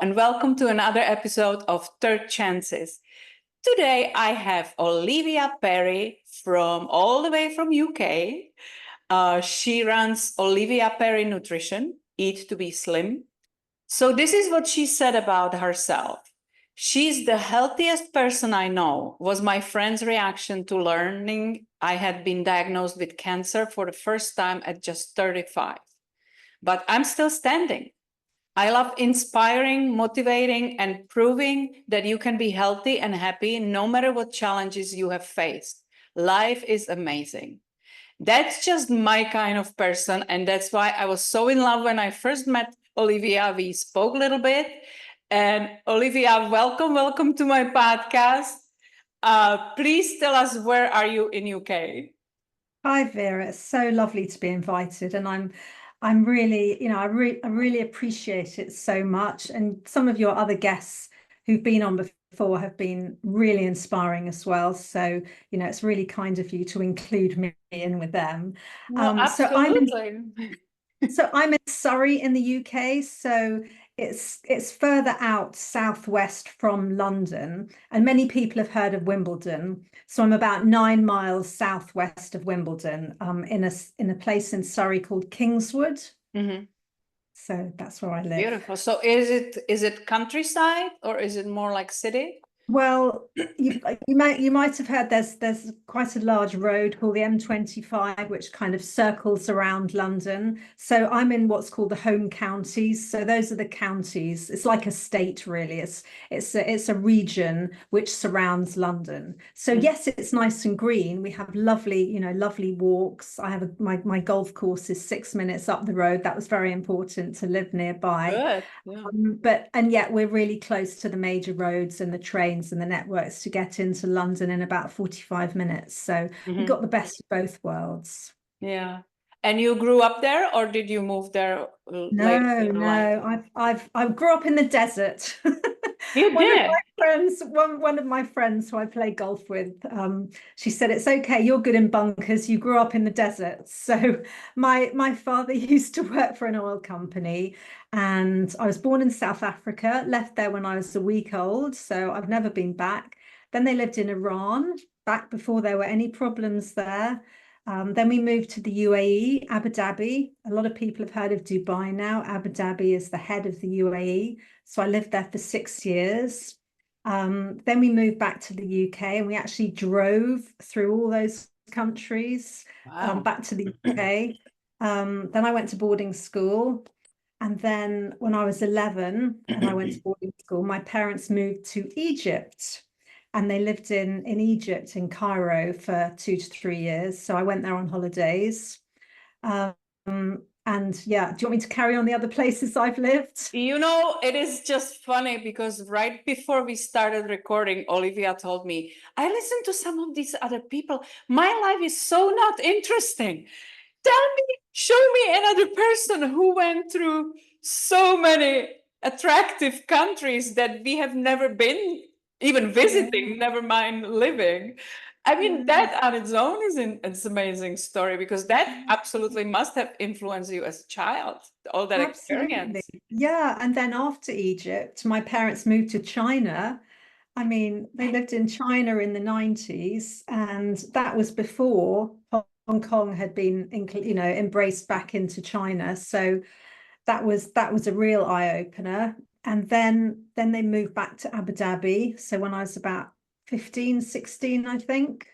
and welcome to another episode of Third Chances. Today I have Olivia Parry from all the way from UK. She runs Olivia Parry Nutrition, Eat to be Slim. So this is what she said about herself. She's the healthiest person I know, was my friend's reaction to learning I had been diagnosed with cancer for the first time at just 35. But I'm still standing. I love inspiring, motivating, and proving that you can be healthy and happy no matter what challenges you have faced. Life is amazing. That's just my kind of person. And that's why I was so in love when I first met Olivia. We spoke a little bit. And Olivia, welcome to my podcast. Please tell us, where are you in UK? Hi Vera, it's so lovely to be invited, and I'm really, I really appreciate it so much. And some of your other guests who've been on before have been really inspiring as well. So, it's really kind of you to include me in with them. No, So I'm in absolutely. so I'm in Surrey in the UK, so it's further out southwest from London, and many people have heard of Wimbledon. So I'm about 9 miles southwest of Wimbledon, in a place in Surrey called Kingswood. Mhm. So that's where I live. Beautiful. So is it countryside or is it more like city? Well, you might have heard there's quite a large road called the M25, which kind of circles around London. So I'm in what's called the home counties. So those are the counties. It's like a state, really. It's a region which surrounds London. So yes, it's nice and green. We have lovely walks. I have my golf course is 6 minutes up the road. That was very important to live nearby. Good. Yeah. And yet we're really close to the major roads and the trains and the networks to get into London in about 45 minutes. So we got the best of both worlds. Yeah. And you grew up there, or did you move there later No, in life? no, I grew up in the desert. You One of did. my friends, one of my friends who I play golf with, she said, "It's okay, you're good in bunkers. You grew up in the desert." So my father used to work for an oil company, and I was born in South Africa, left there when I was a week old, so I've never been back. Then they lived in Iran, back before there were any problems there. Then we moved to the UAE, Abu Dhabi. A lot of people have heard of Dubai now. Abu Dhabi is the head of the UAE. So I lived there for 6 years. Then we moved back to the UK, and we actually drove through all those countries, Wow. back to the UK. Then I went to boarding school. And then when I was 11 and I went to boarding school, my parents moved to Egypt, and they lived in Egypt, in Cairo, for 2 to 3 years. So I went there on holidays. Um, and yeah, do you want me to carry on the other places I've lived? It is just funny because right before we started recording, Olivia told me, I listened to some of these other people. My life is so not interesting. Tell me, show me another person who went through so many attractive countries that we have never been even visiting, never mind living. I mean, that on its own is it's an amazing story, because that absolutely must have influenced you as a child, all that Absolutely. experience. Yeah. And then after Egypt, my parents moved to China. I mean, they lived in China in the 90s, and that was before Hong Kong had been, embraced back into China. So that was a real eye opener. And then they moved back to Abu Dhabi. So when I was about 15, 16, I think.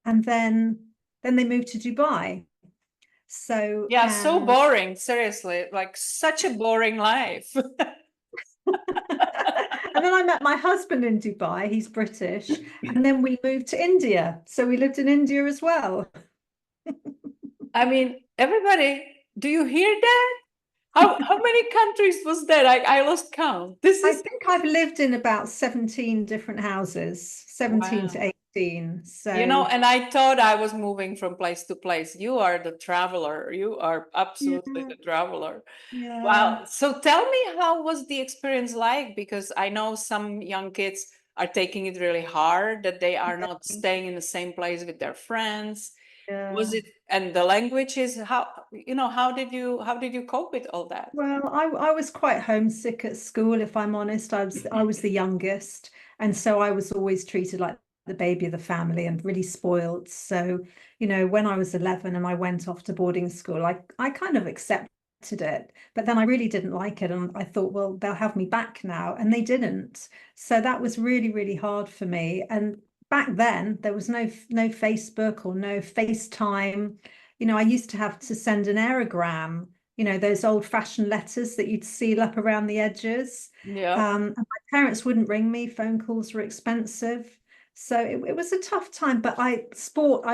And then they moved to Dubai. So Yeah, so boring, seriously, like such a boring life. and then I met my husband in Dubai. He's British. And then we moved to India. So we lived in India as well. I mean, everybody, do you hear that? How many countries was that? I lost count. This I is think I've lived in about 17 different houses, 17 to wow. 18. So And I thought I was moving from place to place. You are the traveler. You are absolutely yeah, the traveler. yeah. Wow. So tell me, how was the experience like? Because I know some young kids are taking it really hard, that they are not staying in the same place with their friends. Was Yeah. it, and the language is how, how did you cope with all that? Well, I was quite homesick at school, if I'm honest. I was the youngest, and so I was always treated like the baby of the family and really spoiled. So, when I was 11 and I went off to boarding school, I kind of accepted it, but then I really didn't like it, and I thought, well, they'll have me back now, and they didn't. So that was really, really hard for me. And back then, there was no Facebook or no FaceTime. I used to have to send an aerogram, those old-fashioned letters that you'd seal up around the edges. Yeah. And my parents wouldn't ring me. Phone calls were expensive. So it was a tough time, but I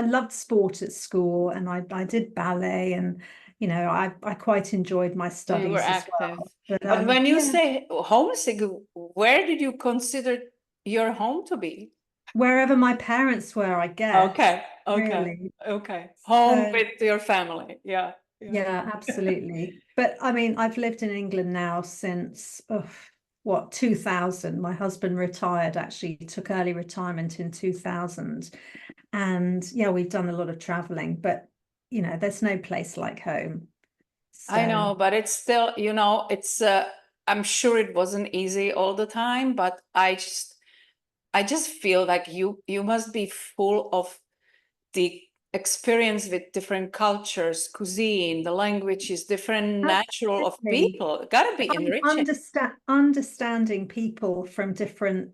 loved sport at school, and I did ballet, and I quite enjoyed my So you were studies as active. well. But But when you yeah, say homesick, where did you consider your home to be? wherever my parents were, I guess, Okay, okay, really. okay. Home So with your family. Yeah, yeah. yeah, absolutely. But I mean, I've lived in England now since, what, 2000. My husband retired, actually took early retirement in 2000. And yeah, we've done a lot of traveling, but there's no place like home. I So know, but it's still, it's I'm sure it wasn't easy all the time, but I just feel like you must be full of the experience with different cultures, cuisine, the languages, different natural of absolutely. people. Gotta be enriching. Understanding people from different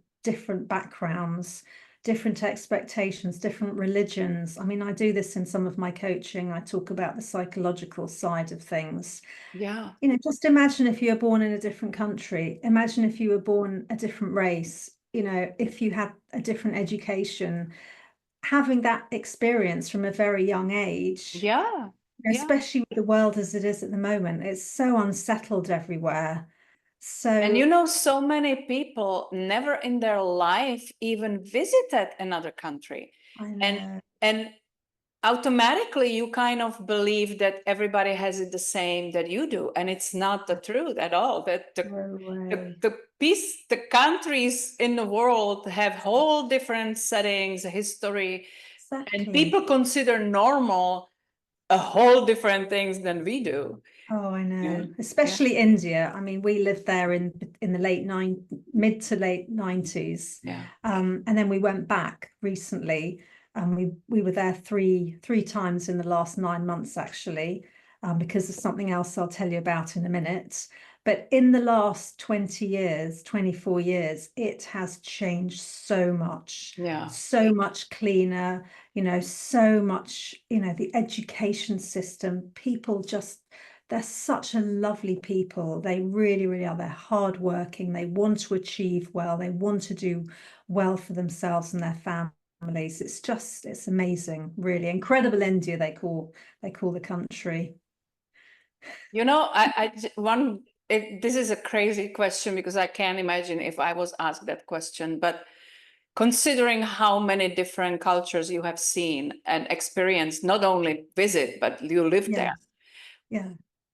backgrounds, different expectations, different religions. I mean, I do this in some of my coaching. I talk about the psychological side of things. Yeah, Just imagine if you were born in a different country. Imagine if you were born a different race. If you had a different education, having that experience from a very young age, yeah, yeah. especially with the world as it is at the moment, it's so unsettled everywhere. And So so many people never in their life even visited another country. I And know, and automatically you kind of believe that everybody has it the same that you do. And it's not the truth at all. That no the, way. the the countries in the world have whole different settings, history, and Exactly. people consider normal a whole different things than we do. Oh, I Yeah. know. Yeah. Especially India. I mean, we lived there in the mid to late 90s. Yeah. And then we went back recently. We were there three times in the last 9 months, actually, because of something else I'll tell you about in a minute. But in the last 20 years, 24 years, it has changed Yeah. so much cleaner, so much, the education system, people just, they're such a lovely people. They really, really are. They're hardworking. They want to achieve well. They want to do well for themselves and their families. It's amazing, really. Incredible India, they call the country. This is a crazy question because I can't imagine if I was asked that question, but considering how many different cultures you have seen and experienced, not only visit, but you live Yeah, there, yeah.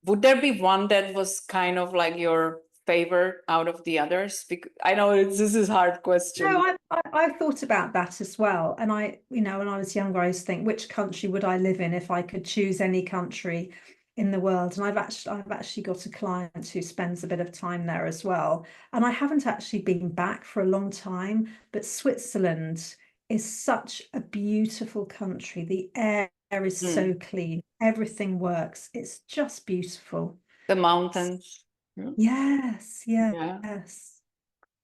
would there be one that was kind of like your favorite out of the others? Because I know this is a hard question. No, I thought about that as well. And when I was younger, I used to think, which country would I live in if I could choose any country in the world? And I've actually got a client who spends a bit of time there as well. And I haven't actually been back for a long time, but Switzerland is such a beautiful country. The air is Mm. so clean. Everything works. It's just beautiful. The mountains. Mm. Yes, Yeah. yes.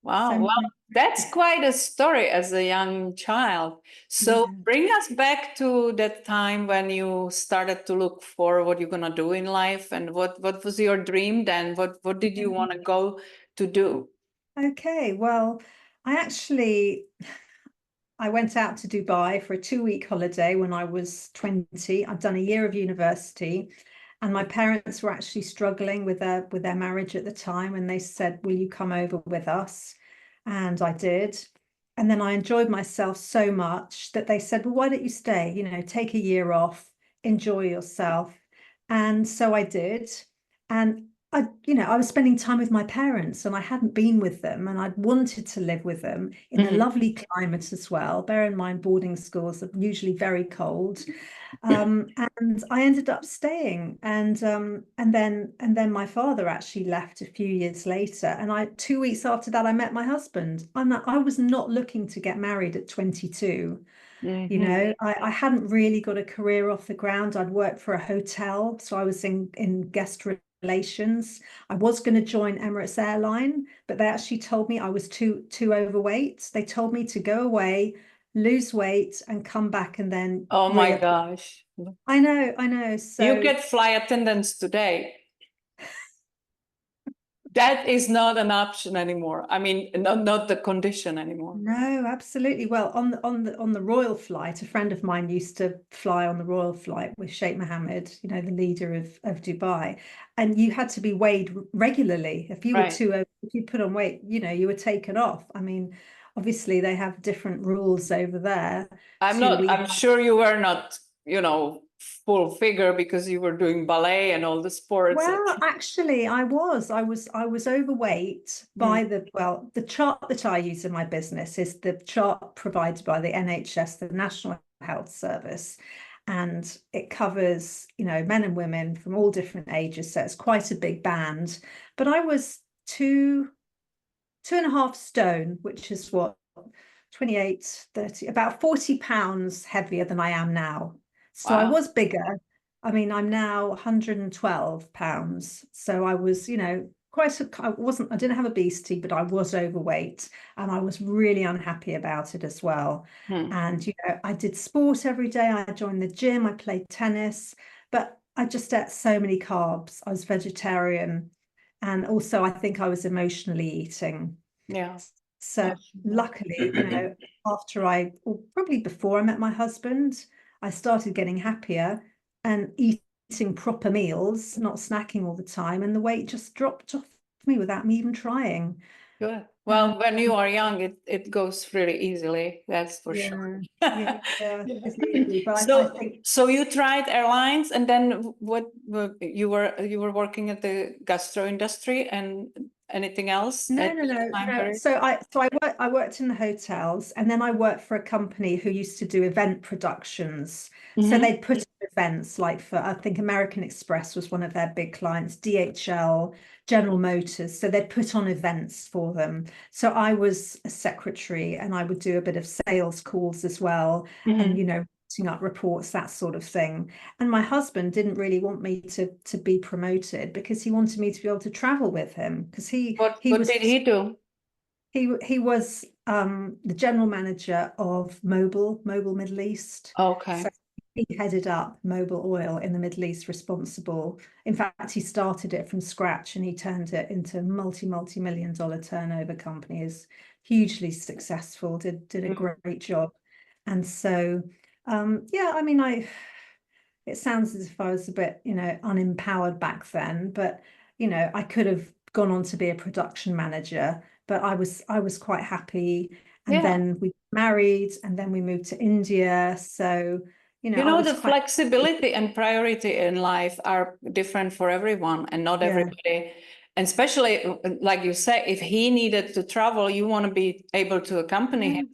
Wow. So Well, that's quite a story as a young child. So yeah. bring us back to that time when you started to look for what you're gonna do in life, and what was your dream then? What did you want to go to do? Okay, well, I went out to Dubai for a 2-week holiday when I was 20. I'd done a year of university, and my parents were actually struggling with their marriage at the time, and they said, "Will you come over with us?" And I did. And then I enjoyed myself so much that they said, "Well, why don't you stay? Take a year off, enjoy yourself." And so I did. And I was spending time with my parents and I hadn't been with them and I'd wanted to live with them in a Mhm. lovely climate as well. Bear in mind, boarding schools are usually very cold. And I ended up staying and then my father actually left a few years later. And 2 weeks after that, I met my husband. I was not looking to get married at 22. Mhm. I hadn't really got a career off the ground. I'd worked for a hotel, so I was in guest relations. I was going to join Emirates Airline, but they actually told me I was too overweight. They told me to go away, lose weight, and come back and then Oh my reapply. gosh. I know. You So get flight attendants today. That is not an option anymore. I mean, not the condition anymore. no, absolutely. Well, on the royal flight, a friend of mine used to fly on the royal flight with Sheikh Mohammed, the leader of Dubai, and you had to be weighed regularly. Right. If you put on weight, you were taken off. I mean, obviously they have different rules over there to we I'm sure you were not, full figure because you were doing ballet and all the sports. Well, actually, I was overweight Mm. by the chart that I use in my business is the chart provided by the NHS, the National Health Service, and it covers, men and women from all different ages. So it's quite a big band. But I was 2.5 stone, which is what, 28, 30, about 40 pounds heavier than I am now. So I Wow. was bigger. I mean, I'm now 112 pounds. So I was, I didn't have obesity, but I was overweight and I was really unhappy about it as well. Hmm. And, I did sport every day. I joined the gym, I played tennis, but I just ate so many carbs. I was vegetarian. And also, I think I was emotionally eating. Yeah. So Oh. luckily, or probably before I met my husband, I started getting happier and eating proper meals, not snacking all the time, and the weight just dropped off me without me even trying. Good. Um, Well, when you are young, it goes really easily. That's for sure. yeah, yeah, it's easy, but I So, think so you tried airlines, and then you were working at the gastro industry, and anything else no, at no, that no, time no. period? So I worked in the hotels, and then I worked for a company who used to do event productions. So Mm-hmm. they'd put on events like for, I think, American Express was one of their big clients, DHL, General Motors. So they'd put on events for them. So I was a secretary, and I would do a bit of sales calls as well, and Mm-hmm. writing up reports, that sort of thing. And my husband didn't really want me to be promoted because he wanted me to be able to travel with him because he What he what was did he do? he was the general manager of Mobil Middle East. So Okay. he headed up Mobil Oil in the Middle East, responsible. In fact, he started it from scratch and he turned it into multi-million dollar turnover company. Is hugely successful, did a Mm. great job. And so yeah, I mean, it sounds as if I was a bit, unempowered back then, but I could have gone on to be a production manager, but I was quite happy. And Yeah. then we married and then we moved to India. So, I was The quite, flexibility and priority in life are different for everyone, and not yeah, everybody. And especially, like you say, if he needed to travel, you want to be able to accompany yeah. him.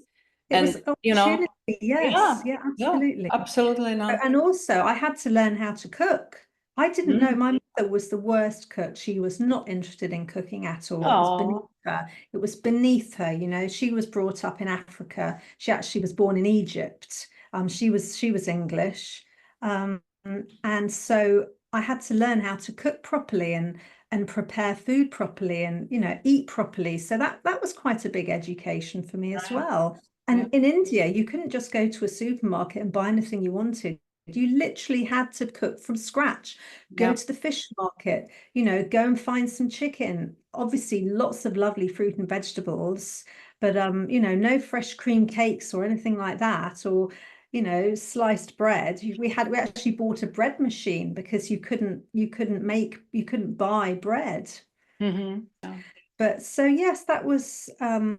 It And, was opportunity. Yes, yeah, yeah, yeah, absolutely. absolutely not. And also, I had to learn how to cook. I didn't know Mm. my mother was the worst cook. She was not interested in cooking at all. It was beneath Oh. her. It was beneath her. She was brought up in Africa. She actually was born in Egypt. She was English, and so I had to learn how to cook properly and prepare food properly and eat properly. So that was quite a big education for me as Right. well. Yeah. And in India, you couldn't just go to a supermarket and buy anything you wanted. You literally had to cook from scratch, go Yeah. to the fish market, go and find some chicken. Obviously, lots of lovely fruit and vegetables, but no fresh cream cakes or anything like that, or sliced bread. We actually bought a bread machine because you couldn't buy bread. Mm-hmm. Yeah. But so yes, that was and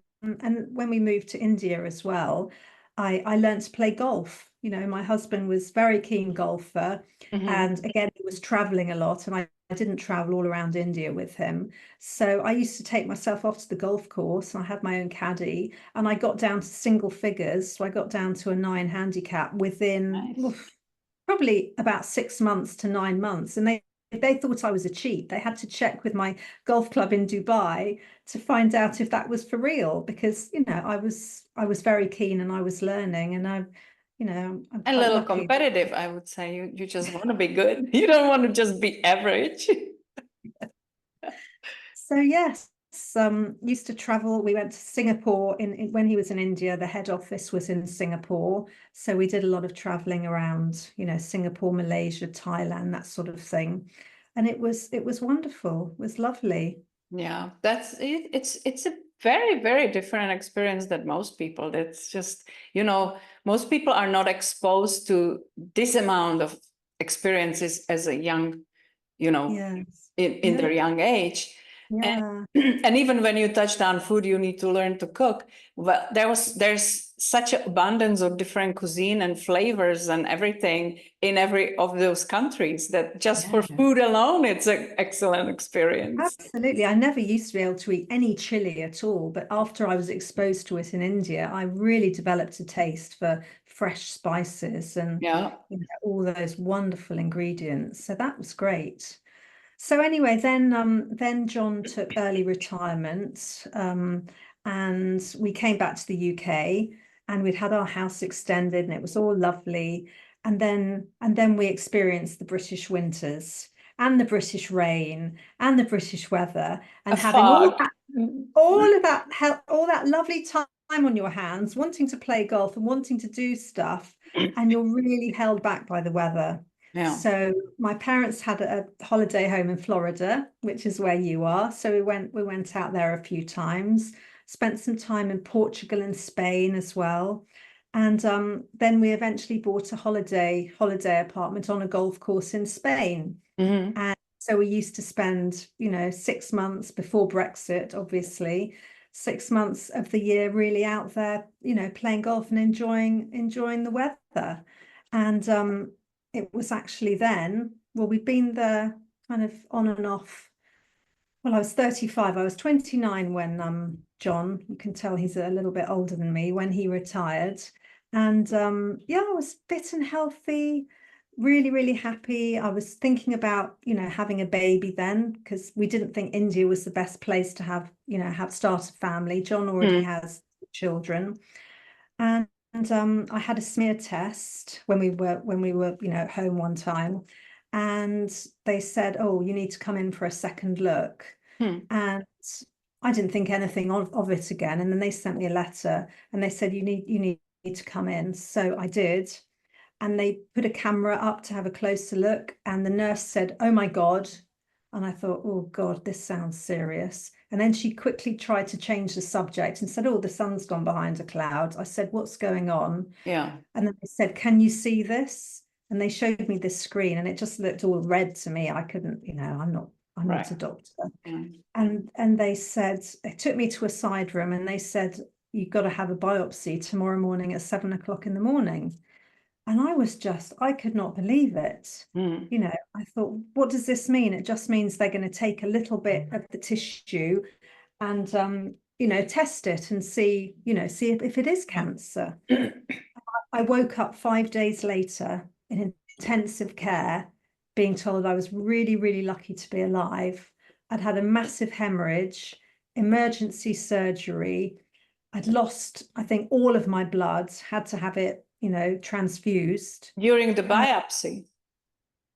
when we moved to India as well, I learned to play golf. My husband was very keen golfer, Mm-hmm. and again he was traveling a lot, and I didn't travel all around India with him. So I used to take myself off to the golf course, and I had my own caddy, and I got down to single figures. So I got down to a 9 handicap within Nice. probably about 6 months to 9 months. And they thought I was a cheat. They had to check with my golf club in Dubai to find out if that was for real, because I was very keen and I was learning, and I'm A quite little lucky. competitive, I would say. You just want to be good. You don't want to just be average. So yes, used to travel. We went to Singapore when he was in India. The head office was in Singapore, so we did a lot of traveling around, Singapore, Malaysia, Thailand, that sort of thing, and it was wonderful. It was lovely. Yeah, that's it. It's a very, very different experience than most people. That's just, most people are not exposed to this amount of experiences as a young, Yes. in Yeah. their young age. And Yeah. and even when you touch down food, you need to learn to cook. Well, there's such an abundance of different cuisine and flavors and everything in every of those countries that just for Yeah. food alone, it's an excellent experience. Absolutely. I never used to be able to eat any chili at all, but after I was exposed to it in India, I really developed a taste for fresh spices and Yeah. all those wonderful ingredients. So that was great. So anyway, then John took early retirement, and we came back to the UK, and we'd had our house extended, and it was all lovely. And then we experienced the British winters and the British rain and the British weather, A and having all fog. that all of that all that lovely time on your hands, wanting to play golf and wanting to do stuff, and you're really held back by the weather. Yeah. So my parents had a holiday home in Florida, which is where you are. So we went out there a few times, spent some time in Portugal and Spain as well. And then we eventually bought a holiday apartment on a golf course in Spain. Hmm. And so we used to spend, 6 months before Brexit, obviously, 6 months of the year really out there, playing golf and enjoying the weather. And it was actually then, well, we'd been there kind of on and off. Well, I was 35. I was 29 when John, you can tell he's a little bit older than me, when he retired. And yeah, I was fit and healthy, really, really happy. I was thinking about, having a baby then, because we didn't think India was the best place to have start a family. John already Mm. has children. And I had a smear test when we were at home one time, and they said, "Oh, you need to come in for a second look." Hmm. And I didn't think anything of it again. And then they sent me a letter, and they said, "You need to come in." So I did, and they put a camera up to have a closer look, and the nurse said, "Oh my God." And I thought, "Oh God, this sounds serious." And then she quickly tried to change the subject and said, "Oh, the sun's gone behind a cloud." I said, "What's going on?" Yeah. And then they said, "Can you see this?" And they showed me this screen, and it just looked all red to me. I couldn't, I'm not a Right. doctor. Mm. And they took me to a side room, and they said, "You've got to have a biopsy tomorrow morning at 7 o'clock in the morning." And I could not believe it. Mm. I thought, what does this mean? It just means they're going to take a little bit of the tissue and, test it and see if it is cancer. I woke up 5 days later in intensive care, being told I was really, really lucky to be alive. I'd had a massive hemorrhage, emergency surgery. I'd lost, I think, all of my blood, had to have it, transfused. During the biopsy.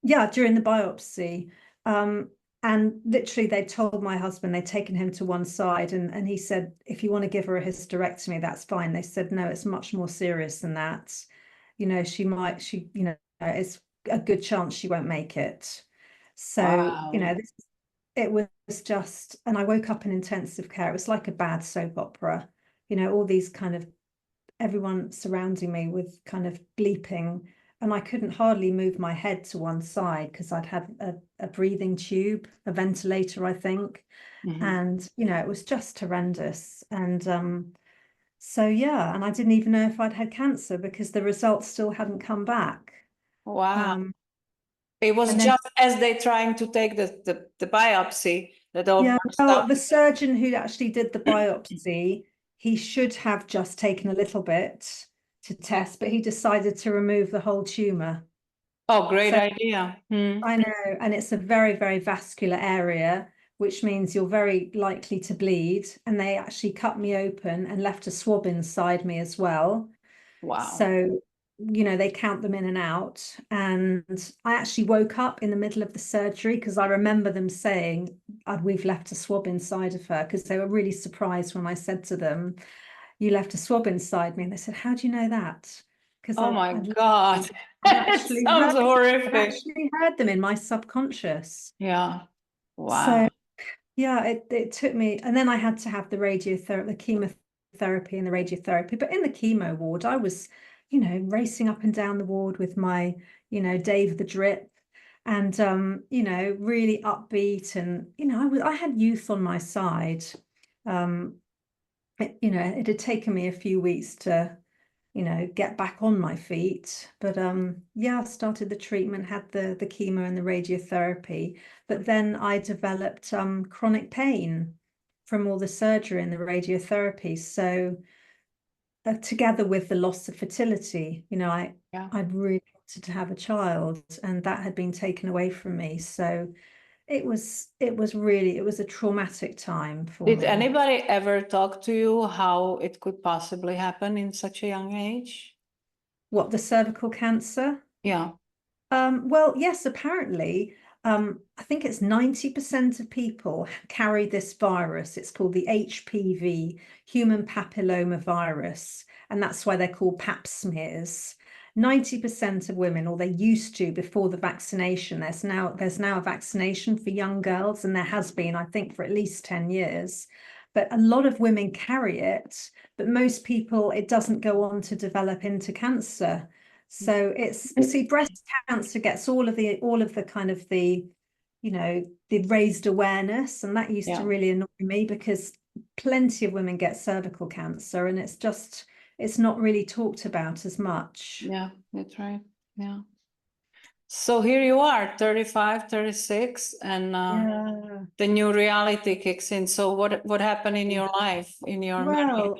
Yeah, during the biopsy. And literally, they told my husband, they'd taken him to one side, and he said, "If you want to give her a hysterectomy, that's fine." They said, "No, it's much more serious than that. It's a good chance she won't make it." So, Wow. it was just, and I woke up in intensive care. It was like a bad soap opera, all these kind of everyone surrounding me with kind of bleeping, and I couldn't hardly move my head to one side because I'd had a breathing tube, a ventilator, I think. Mhm. And it was just horrendous. And so yeah, and I didn't even know if I'd had cancer because the results still hadn't come back. Wow. um It was And then, just as they trying to take the biopsy that all yeah, burst well, out. the surgeon who actually did the biopsy, he should have just taken a little bit to test, but he decided to remove the whole tumor. Oh, great So idea. Hmm. I know, and it's a very, very vascular area, which means you're very likely to bleed. And they actually cut me open and left a swab inside me as well. Wow. So, they count them in and out. And I actually woke up in the middle of the surgery because I remember them saying, we've left a swab inside of her, because they were really surprised when I said to them, you left a swab inside me. And they said, how do you know that? Because Oh my I'd God. It actually sounds heard, I'd horrific. actually heard them in my subconscious. Yeah. So Wow. yeah, it took me, and then I had to have the radiotherapy, the chemotherapy and the radiotherapy. But in the chemo ward, I was, racing up and down the ward with my, Dave the Drip, and really upbeat, and I had youth on my side. Um, it had taken me a few weeks to get back on my feet. But yeah, I started the treatment, had the chemo and the radiotherapy, but then I developed chronic pain from all the surgery and the radiotherapy. So together with the loss of fertility, Yeah. I'd really wanted to have a child, and that had been taken away from me. So it was a traumatic time for Did me. anybody ever talk to you how it could possibly happen in such a young age? What, the cervical cancer? Yeah. Well, yes, apparently, I think it's 90% of people carry this virus. It's called the HPV, human papilloma virus, and that's why they're called pap smears. 90% of women, or they used to before the vaccination, there's now a vaccination for young girls, and there has been, I think, for at least 10 years. But a lot of women carry it, but most people, it doesn't go on to develop into cancer. So see, breast cancer gets all of the kind of the raised awareness, and that used to Yeah. really annoy me because plenty of women get cervical cancer, and it's not really talked about as much. Yeah, that's right. Yeah. So here you are, 35, 36, and Yeah. the new reality kicks in. So what happened in your life, in your marriage?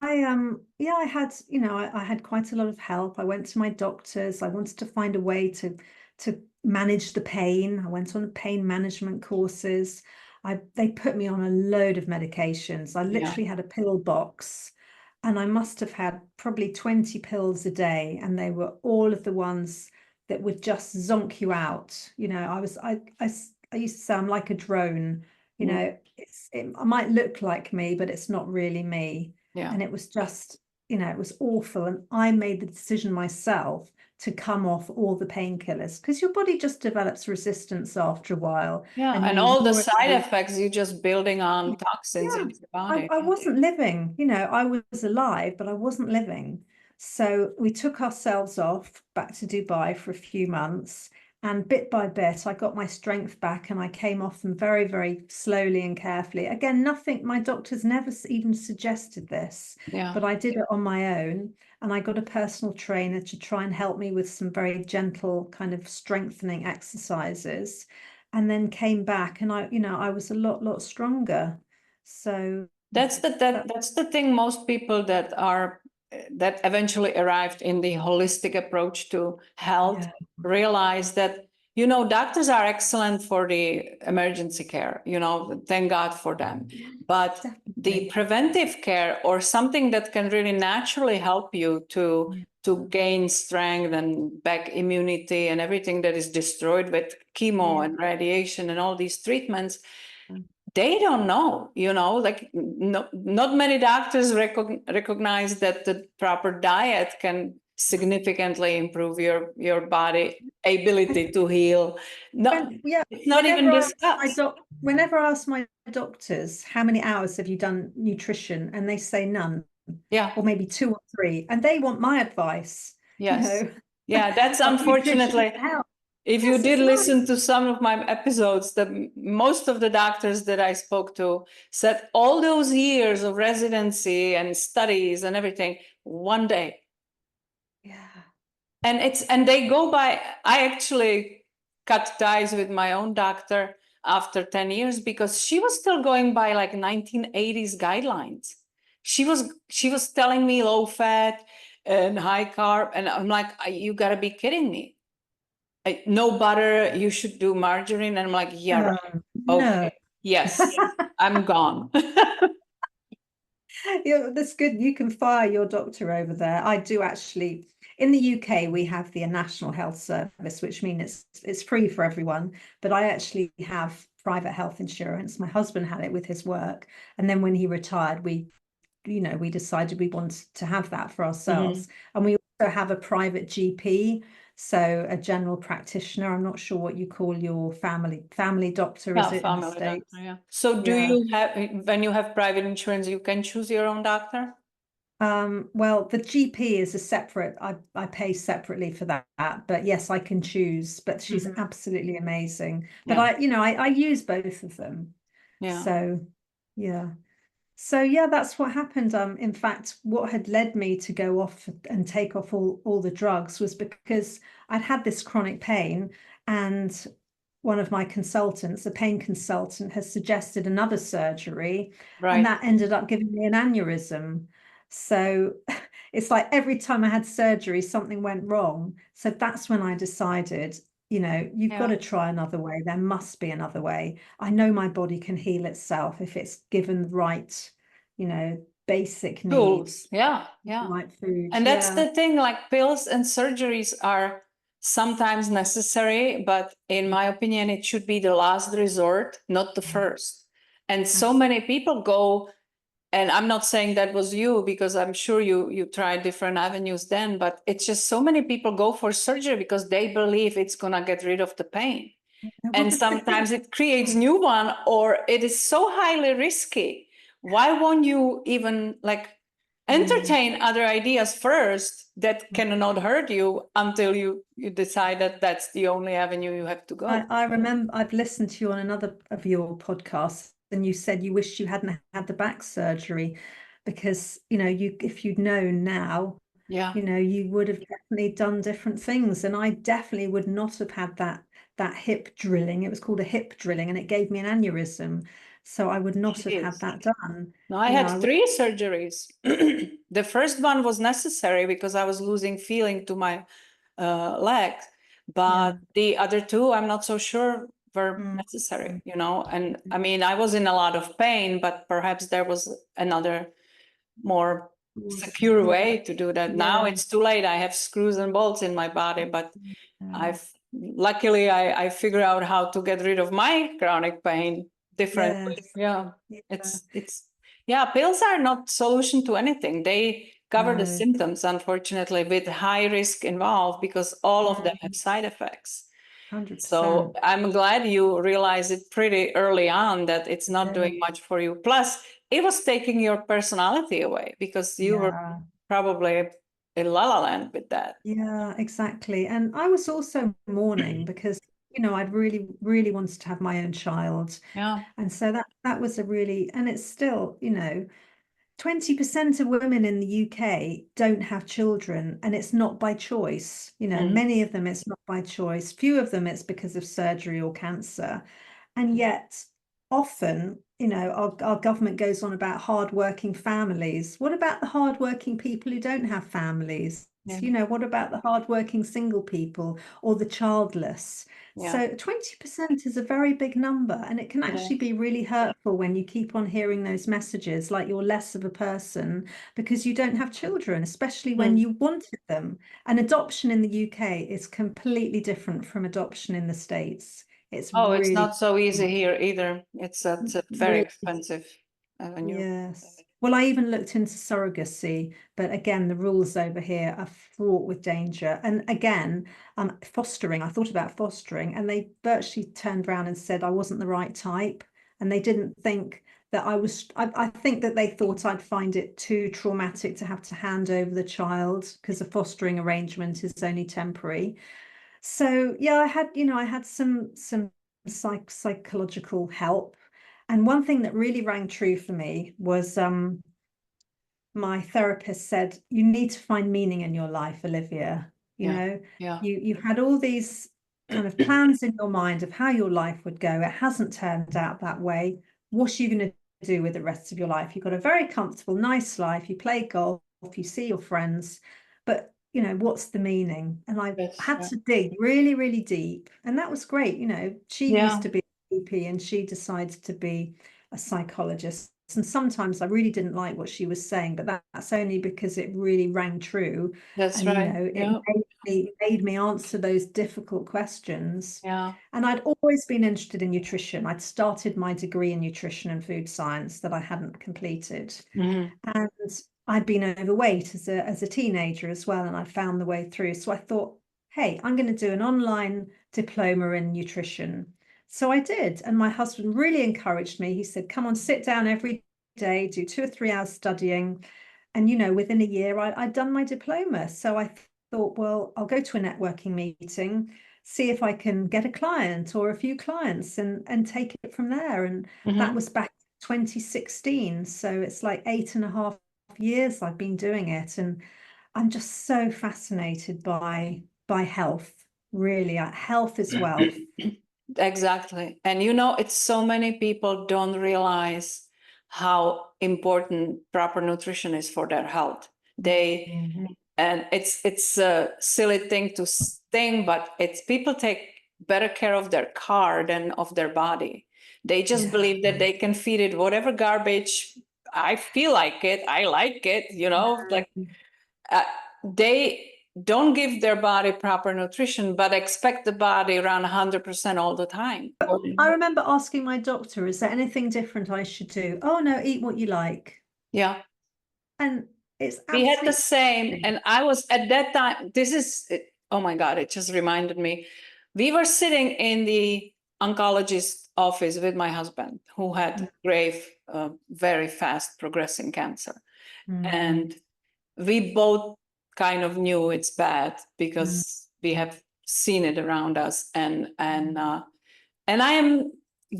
Well, yeah, I had quite a lot of help. I went to my doctors. I wanted to find a way to manage the pain. I went on pain management courses. They put me on a load of medications. I Yeah. literally had a pill box, and I must have had probably 20 pills a day, and they were all of the ones that would just zonk you out. I used to say I'm like a drone. Mm. It might look like me, but it's not really me. Yeah. And it was just, it was awful. And I made the decision myself to come off all the painkillers, because your body just develops resistance after a while, Yeah. and you And need all the more of side those. effects, you're just building on toxins Yeah, in your I, body. I wasn't living, I was alive, but I wasn't living. So we took ourselves off back to Dubai for a few months. And bit by bit, I got my strength back, and I came off them very, very slowly and carefully. Again, nothing, my doctors never even suggested this, Yeah. but I did it on my own. And I got a personal trainer to try and help me with some very gentle kind of strengthening exercises, and then came back, and I was a lot stronger. So That's that, that's the thing. Most people that eventually arrived in the holistic approach to health yeah, realize that doctors are excellent for the emergency care. Thank God for them. But the definitely. preventive care, or something that can really naturally help you to gain strength and back immunity and everything that is destroyed with chemo Yeah. and radiation and all these treatments, they don't know, like not many doctors recognize that the proper diet can significantly improve your body ability to heal. No, Yeah, it's not even discussed. whenever I ask my doctors, how many hours have you done nutrition? And they say none, Yeah. or maybe two or three, and they want my advice, Yes. Yeah, that's on nutrition unfortunately. and health. If you Yes, did it's listen nice. to some of my episodes, that most of the doctors that I spoke to said all those years of residency and studies and everything, one day Yeah. And they go by, I actually cut ties with my own doctor after 10 years because she was still going by like 1980s guidelines. She was telling me low fat and high carb, and I'm like, you gotta be kidding me. No butter, you should do margarine. And I'm like, yeah, right. No. Okay, yes, I'm gone. Yeah, that's good. You can fire your doctor over there. I do actually. In the UK, we have the National Health Service, which means it's free for everyone. But I actually have private health insurance. My husband had it with his work, and then when he retired, we decided we wanted to have that for ourselves. Mhm. And we also have a private GP, so a general practitioner. I'm not sure what you call your family doctor, is Yeah, it in the family States? doctor, yeah. So do Yeah. you have, when you have private insurance, you can choose your own doctor? Well, the GP is a separate, I pay separately for that, but yes, I can choose, but she's Mhm. absolutely amazing. But Yeah, I use both of them. yeah, So yeah. So yeah, that's what happened. In fact, what had led me to go off and take off all the drugs was because I'd had this chronic pain, and one of my consultants, a pain consultant, has suggested another surgery, and right. that ended up giving me an aneurysm. So it's like every time I had surgery, something went wrong. So that's when I decided, you've got Yeah. to try another way. There must be another way. I know my body can heal itself if it's given the right, basic Tools. needs, Yeah, yeah. right food. And that's Yeah. the thing, like pills and surgeries are sometimes necessary, but in my opinion, it should be the last resort, not the first. And so many people go, and I'm not saying that was you because I'm sure you tried different avenues then, but it's just so many people go for surgery because they believe it's gonna get rid of the pain. And sometimes it creates new one, or it is so highly risky. Why won't you even like Mm. entertain other ideas first that cannot hurt you until you decide that that's the only avenue you have to go? I remember I've listened to you on another of your podcasts, and you said you wished you hadn't had the back surgery because, if you'd known now, Yeah, you would have definitely done different things. And I definitely would not have had that hip drilling. It was called a hip drilling, and it gave me an aneurysm. So I would not have had jeez. that done. No, I I had would, 3 surgeries. The first one was necessary because I was losing feeling to my leg, yeah. but the other two, I'm not so sure were Mm. necessary, you know. And I mean, I was in a lot of pain, but perhaps there was another more secure Yeah. way to do that. Now Yeah. it's too late. I have screws and bolts in my body, but Yeah. I've luckily I figure out how to get rid of my chronic pain differently. Yes. Yeah, Yeah. it's yeah. Pills are not solution to anything. They cover the No. symptoms, unfortunately, with high risk involved because all of them have Mm. side effects. So 100%. I'm glad you realized it pretty early on that it's not Yeah. doing much for you. Plus, it was taking your personality away because you were Yeah. probably in la la land with that. Yeah, exactly. And I was also mourning because, I'd really, really wanted to have my own child. Yeah. And so that was a really, and it's still, 20% of women in the UK don't have children, and it's not by choice. Mm. Many of them it's not by choice. Few of them it's because of surgery or cancer. And yet, often, our government goes on about hardworking families. What about the hardworking people who don't have families? Yeah. What about the hardworking single people or the childless? Yeah. So 20% is a very big number, and it can It actually is. be really hurtful when you keep on hearing those messages like you're less of a person because you don't have children, especially when Mm. you wanted them. And adoption in the UK is completely different from adoption in the States. It's Oh, it's really, not so easy here either. It's a very really, expensive avenue. yes. Well, I even looked into surrogacy, but again, the rules over here are fraught with danger. And again, fostering, I thought about fostering, and they virtually turned around and said I wasn't the right type. And they didn't think that I think that they thought I'd find it too traumatic to have to hand over the child because a fostering arrangement is only temporary. So yeah, I had some psychological help. And one thing that really rang true for me was my therapist said, you need to find meaning in your life, Olivia. you Yeah. you had all these kind of plans in your mind of how your life would go. It hasn't turned out that way. What are you going to do with the rest of your life? You've got a very comfortable, nice life. You play golf, you see your friends, but what's the meaning? And I had to dig really, really deep, and that was great. She used to be a GP and she decided to be a psychologist. And sometimes I really didn't like what she was saying, but that's only because it really rang true. That's And right. it made me answer those difficult questions. Yeah. And I'd always been interested in nutrition. I'd started my degree in nutrition and food science that I hadn't completed. Mm-hmm. And I'd been overweight as a teenager as well, and I found the way through. So I thought, hey, I'm going to do an online diploma in nutrition. So I did. And my husband really encouraged me. He said, come on, sit down every day, do 2 or 3 hours studying. And, within a year, I'd done my diploma. So I thought, well, I'll go to a networking meeting, see if I can get a client or a few clients and take it from there. And that was back 2016. So it's like 8.5 years I've been doing it. And I'm just so fascinated by health, really. Health is wealth. Exactly. And it's so many people don't realize how important proper nutrition is for their health. And it's a silly thing to think, but it's people take better care of their car than of their body. They just believe that they can feed it whatever garbage. I feel like it. I like it, like they don't give their body proper nutrition, but expect the body around 100% all the time. I remember asking my doctor, is there anything different I should do? Oh, no, eat what you like. Yeah. And it's We had the absolutely same. And I was at that time, oh my God, it just reminded me. We were sitting in the oncologist office with my husband, who had grave, very fast progressing cancer. And we both kind of knew it's bad because we have seen it around us. And I am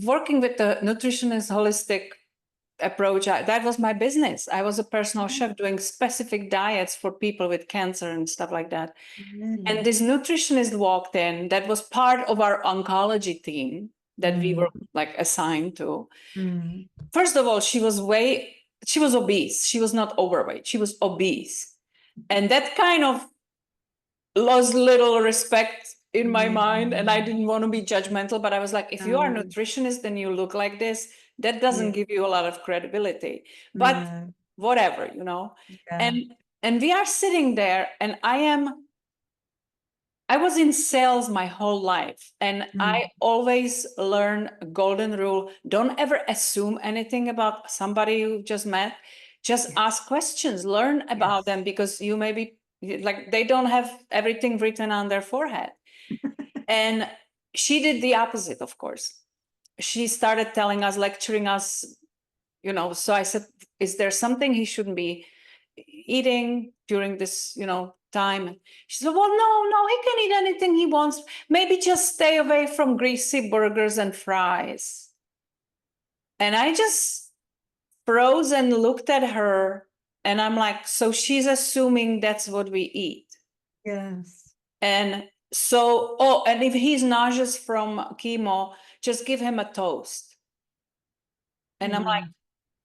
working with the nutritionist holistic approach. That was my business. I was a personal chef doing specific diets for people with cancer and stuff like that. And this nutritionist walked in that was part of our oncology team that we were like assigned to. First of all, she was obese. She was not overweight. She was obese. And that kind of lost little respect in my mind. And I didn't want to be judgmental, but I was like, if you are a nutritionist and you look like this, that doesn't give you a lot of credibility. But whatever, And we are sitting there, and I was in sales my whole life, and I always learn a golden rule. Don't ever assume anything about somebody you just met. Just ask questions, learn about them, because you may be like, they don't have everything written on their forehead. And she did the opposite, of course. She started telling us, lecturing us, so I said, is there something he shouldn't be eating during this, time? She said, well, no, he can eat anything he wants. Maybe just stay away from greasy burgers and fries. And I just froze and looked at her, and I'm like, so she's assuming that's what we eat. Yes. And so, and if he's nauseous from chemo, just give him a toast. And I'm like,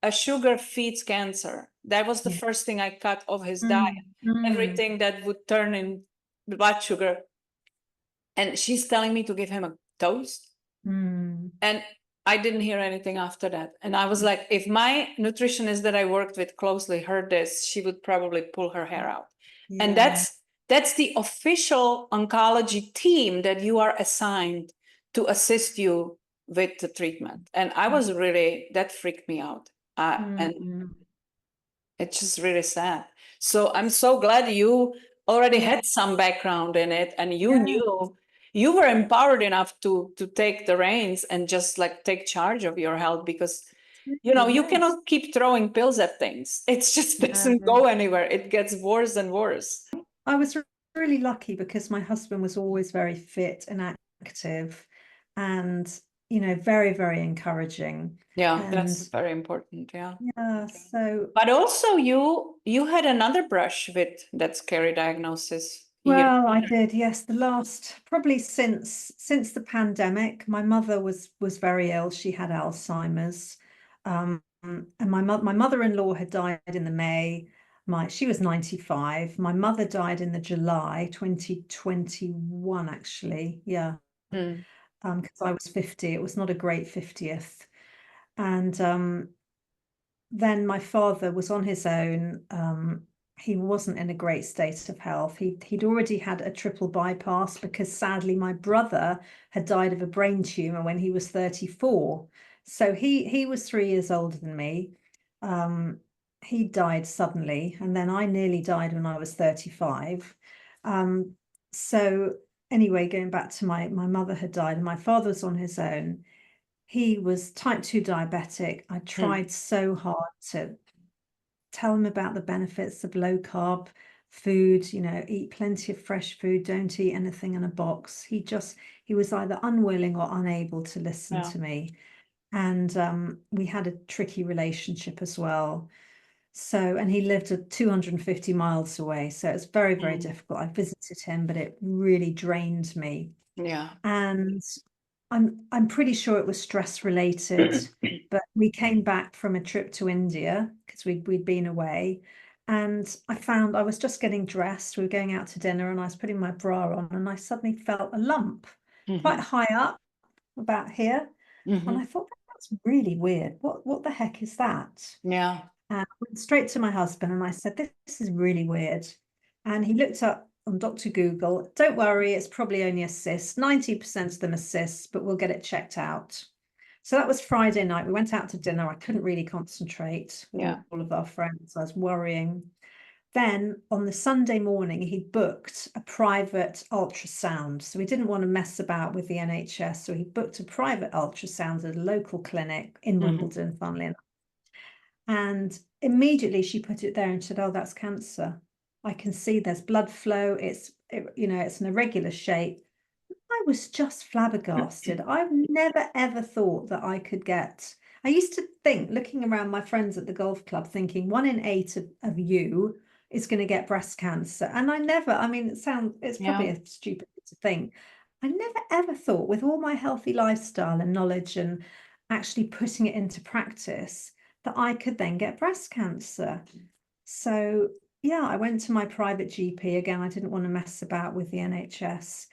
a sugar feeds cancer. That was the first thing I cut off his diet. Everything that would turn in blood sugar. And she's telling me to give him a toast. And I didn't hear anything after that. And I was like, if my nutritionist that I worked with closely heard this, she would probably pull her hair out. And that's the official oncology team that you are assigned to assist you with the treatment. And I was really, that freaked me out. And it's just really sad. So I'm so glad you already had some background in it, and you knew, you were empowered enough to take the reins and just like take charge of your health, because you cannot keep throwing pills at things. It just doesn't go anywhere. It gets worse and worse. I was really lucky because my husband was always very fit and active, and very, very encouraging. Yeah, that's very important. Yeah. So, but also you had another brush with that scary diagnosis. Well, I did, yes. The last, probably since the pandemic, my mother was very ill. She had Alzheimer's. And my mother-in-law had died in the May. She was 95. My mother died in the July 2021, actually. Yeah. Mm. Because I was 50. It was not a great 50th. And then my father was on his own. He wasn't in a great state of health. He'd already had a triple bypass because sadly my brother had died of a brain tumor when he was 34. So he was 3 years older than me. He died suddenly, and then I nearly died when I was 35. So anyway, going back to my mother had died and my father was on his own. He was type 2 diabetic. I Mm. tried so hard to tell him about the benefits of low carb food, eat plenty of fresh food, don't eat anything in a box. He was either unwilling or unable to listen Yeah. to me. And we had a tricky relationship as well. So, and he lived 250 miles away. So it's very, very Mm. difficult. I visited him, but it really drained me. Yeah. And I'm pretty sure it was stress related, but we came back from a trip to India because we'd been away, and I found I was just getting dressed. We were going out to dinner, and I was putting my bra on, and I suddenly felt a lump quite Hmm. high up, about here, and I Hmm. thought that's really weird. What the heck is that? Yeah. And I went straight to my husband and I said, this is really weird. And he looked up on Dr. Google. Don't worry, it's probably only a cyst. 90% of them are cysts, but we'll get it checked out. So that was Friday night. We went out to dinner. I couldn't really concentrate with Yeah. all of our friends. I was worrying. Then on the Sunday morning, he booked a private ultrasound. So we didn't want to mess about with the NHS. So he booked a private ultrasound at a local clinic in Wimbledon, funnily enough. And immediately she put it there and said, "Oh, that's cancer. I can see there's blood flow. It's an irregular shape." I was just flabbergasted. I've never ever thought that I could get. I used to think, looking around my friends at the golf club, thinking 1 in 8 of you is going to get breast cancer. And I mean, it's probably Yeah. a stupid thing to think. I never ever thought, with all my healthy lifestyle and knowledge and actually putting it into practice, that I could then get breast cancer. So yeah, I went to my private GP again. I didn't want to mess about with the NHS.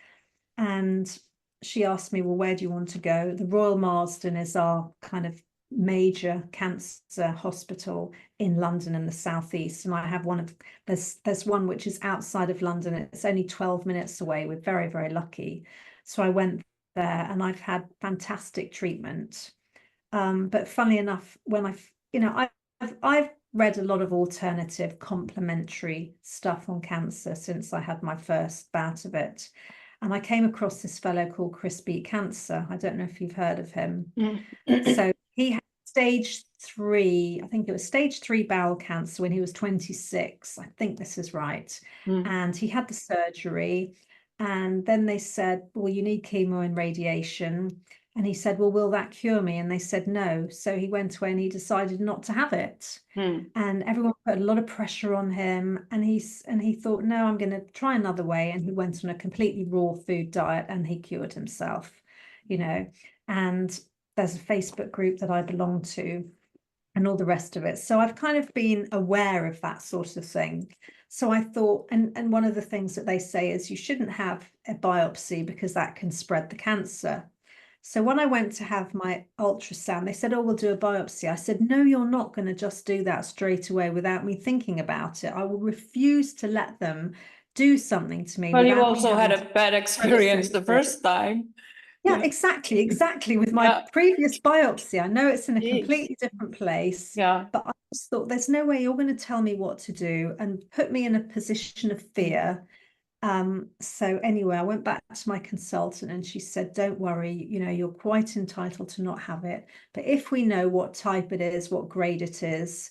And she asked me, "Well, where do you want to go?" The Royal Marsden is our kind of major cancer hospital in London and the southeast. And I have there's one which is outside of London. It's only 12 minutes away. We're very, very lucky. So I went there and I've had fantastic treatment. But funnily enough, when I've read a lot of alternative complementary stuff on cancer since I had my first bout of it. And I came across this fellow called Chris Beat Cancer. I don't know if you've heard of him. Mm. So he had stage 3, I think it was stage 3 bowel cancer when he was 26. I think this is right. Mm. And he had the surgery. And then they said, "Well, you need chemo and radiation." And he said, "Well, will that cure me?" And they said no. So he went away and he decided not to have it. Mm. And everyone put a lot of pressure on him, and he thought, "No, I'm going to try another way." And he went on a completely raw food diet and he cured himself, you know. And there's a Facebook group that I belong to and all the rest of it. So I've kind of been aware of that sort of thing. So I thought, and one of the things that they say is you shouldn't have a biopsy because that can spread the cancer. So when I went to have my ultrasound, they said, "Oh, we'll do a biopsy." I said, "No, you're not going to just do that straight away without me thinking about it. I will refuse to let them do something to me Well, you without me also had having a to bad experience process the it." first time. Yeah, Yeah. exactly. With my Yeah. previous biopsy, I know it's in a Jeez. completely different place, Yeah. but I just thought there's no way you're going to tell me what to do and put me in a position of fear. So anyway, I went back to my consultant and she said, "Don't worry, you're quite entitled to not have it. But if we know what type it is, what grade it is,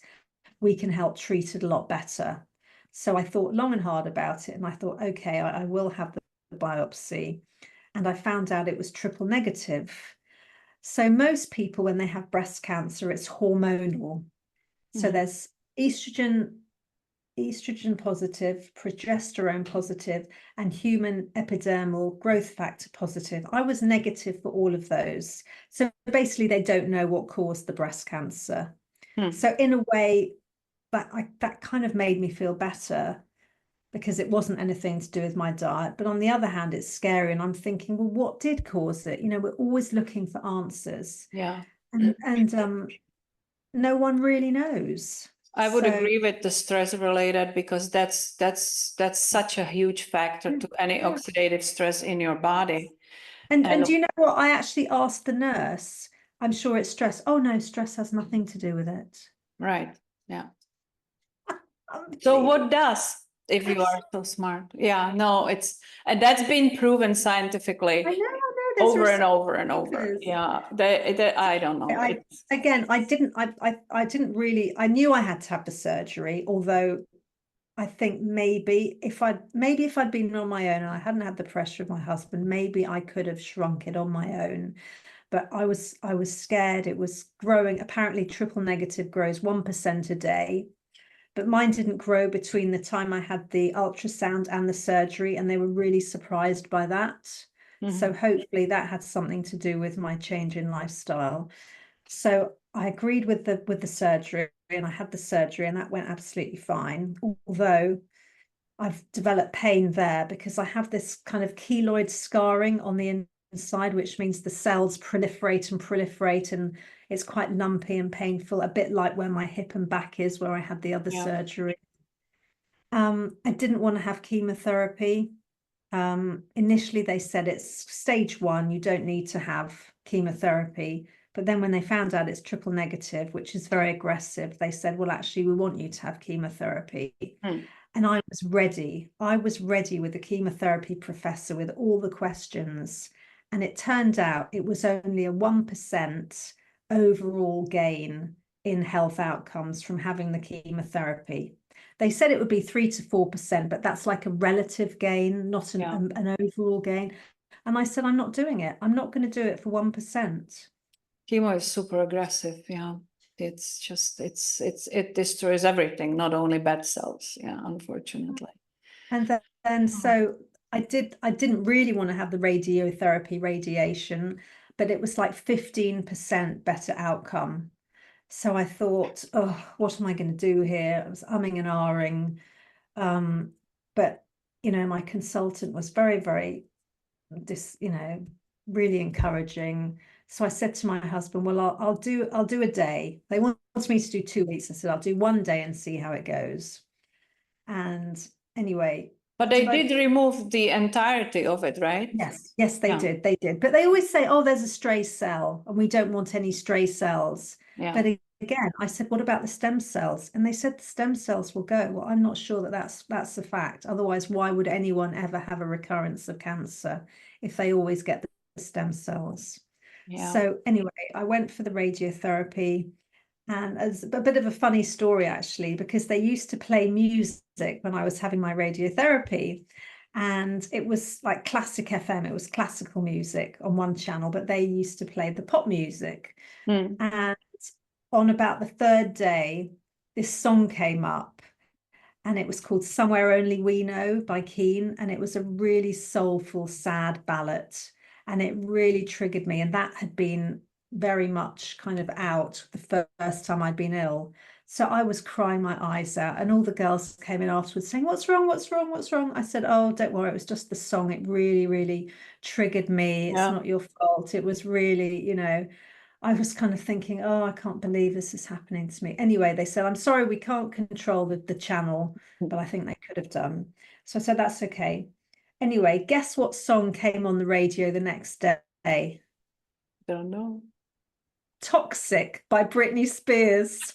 we can help treat it a lot better." So I thought long and hard about it and I thought, okay, I will have the biopsy. And I found out it was triple negative. So most people, when they have breast cancer, it's hormonal. So Mm. there's estrogen estrogen positive, progesterone positive, and human epidermal growth factor positive. I was negative for all of those. So basically, they don't know what caused the breast cancer. So in a way, that kind of made me feel better because it wasn't anything to do with my diet. But on the other hand, it's scary. And I'm thinking, well, what did cause it? You know, we're always looking for answers. Yeah. And no one really knows. I would So, agree with the stress related, because that's such a huge factor to any yeah. oxidative stress in your body. And do you know what? I actually asked the nurse, I'm sure it's stress. Oh no, stress has nothing to do with it. Right. Yeah. So what does, if you are so smart? Yeah, no, and that's been proven scientifically I know, over there's and over and over. Yeah, I don't know. I didn't really, I knew I had to have the surgery, although I think maybe if I'd been on my own and I hadn't had the pressure of my husband, maybe I could have shrunk it on my own. But I was scared. It was growing. Apparently, triple negative grows 1% a day. But mine didn't grow between the time I had the ultrasound and the surgery, and they were really surprised by that. So hopefully that had something to do with my change in lifestyle. So I agreed with the surgery, and I had the surgery, and that went absolutely fine. Although I've developed pain there because I have this kind of keloid scarring on the inside, which means the cells proliferate, and it's quite lumpy and painful, a bit like where my hip and back is, where I had the other surgery. I didn't want to have chemotherapy. Initially, they said it's stage 1, you don't need to have chemotherapy. But then when they found out it's triple negative, which is very aggressive, they said, well, actually, we want you to have chemotherapy. And I was ready. I was ready with the chemotherapy professor with all the questions. And it turned out it was only a 1% overall gain in health outcomes from having the chemotherapy. They said it would be 3 to 4%, but that's like a relative gain, not an overall gain. And I said, I'm not doing it. I'm not going to do it for 1%. Chemo is super aggressive. Yeah. It's just, it destroys everything, not only bad cells. Yeah, unfortunately. And then so I didn't really want to have the radiation, but it was like 15% better outcome. So I thought, oh, what am I going to do here? I was umming and ahhing. But you know, my consultant was very, very really encouraging. So I said to my husband, well, I'll do a day. They wanted me to do 2 weeks. I said, I'll do one day and see how it goes. And anyway. But they did remove the entirety of it, right? Yes, they did. They did. But they always say, oh, there's a stray cell and we don't want any stray cells. Yeah. But again, I said, what about the stem cells? And they said the stem cells will go. Well, I'm not sure that that's a fact. Otherwise, why would anyone ever have a recurrence of cancer if they always get the stem cells? Yeah. So anyway, I went for the radiotherapy. And as a bit of a funny story, actually, because they used to play music when I was having my radiotherapy. And it was like classic FM, it was classical music on one channel, but they used to play the pop music. And on about the 3rd day, this song came up, and it was called Somewhere Only We Know by Keane. And it was a really soulful, sad ballad. And it really triggered me. And that had been very much kind of out the first time I'd been ill. So I was crying my eyes out, and all the girls came in afterwards saying, what's wrong? What's wrong? What's wrong? I said, oh, don't worry. It was just the song. It really, really triggered me. It's not your fault. It was really, you know, I was kind of thinking, oh, I can't believe this is happening to me. Anyway, they said, I'm sorry, we can't control the channel, but I think they could have done. So I said, that's okay. Anyway, guess what song came on the radio the next day? Don't know. Toxic by Britney Spears.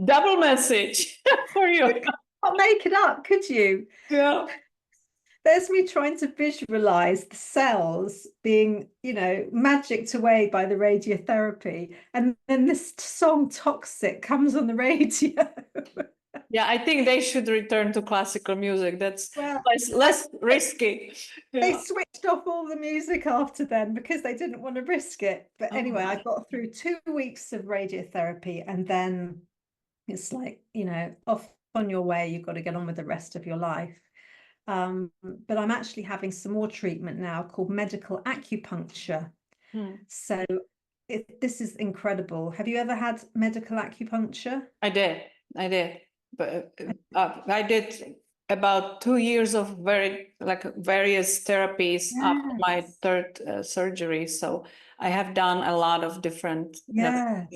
Double message for you. You can't make it up, could you? Yeah. There's me trying to visualize the cells being, you know, magicked away by the radiotherapy. And then this song Toxic comes on the radio. Yeah, I think they should return to classical music. That's Well, less risky. they Yeah. switched off all the music after then because they didn't want to risk it. But Oh anyway, I my. got through 2 weeks of radiotherapy, and then it's like, off on your way, you've got to get on with the rest of your life. But I'm actually having some more treatment now called medical acupuncture. Hmm. So this is incredible. Have you ever had medical acupuncture? I did. I did. But I did about 2 years of various therapies after my Yes. third surgery. So I have done a lot of different, Yes.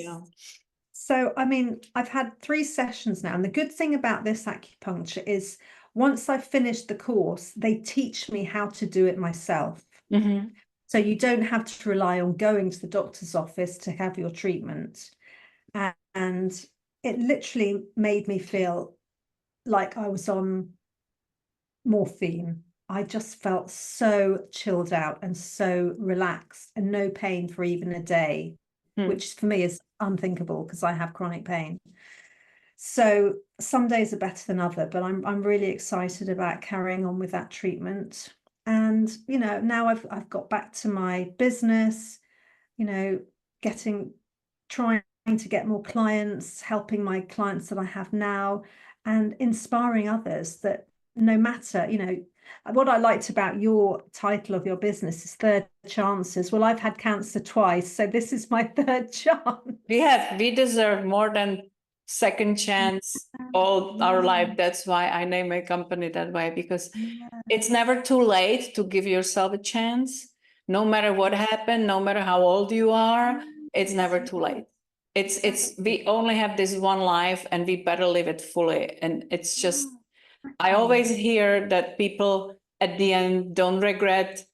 So, I mean, I've had 3 sessions now. And the good thing about this acupuncture is once I've finished the course, they teach me how to do it myself. Mm-hmm. So you don't have to rely on going to the doctor's office to have your treatment. And it literally made me feel like I was on morphine. I just felt so chilled out and so relaxed and no pain for even a day, Hmm. which for me is unthinkable because I have chronic pain. So some days are better than other, but I'm really excited about carrying on with that treatment. And now I've got back to my business, you know, getting trying to get more clients, helping my clients that I have now, and inspiring others that no matter, what I liked about your title of your business is Third Chances. Well, I've had cancer twice, so this is my third chance. We deserve more than second chance all our life. Yeah, That's why I name my company that way, because yeah, it's never too late to give yourself a chance. No matter what happened, no matter how old you are, it's never too yeah, late. It's exactly. we only have this one life and we better live it fully. And it's just, Yeah, I exactly. always hear that people at the end don't regret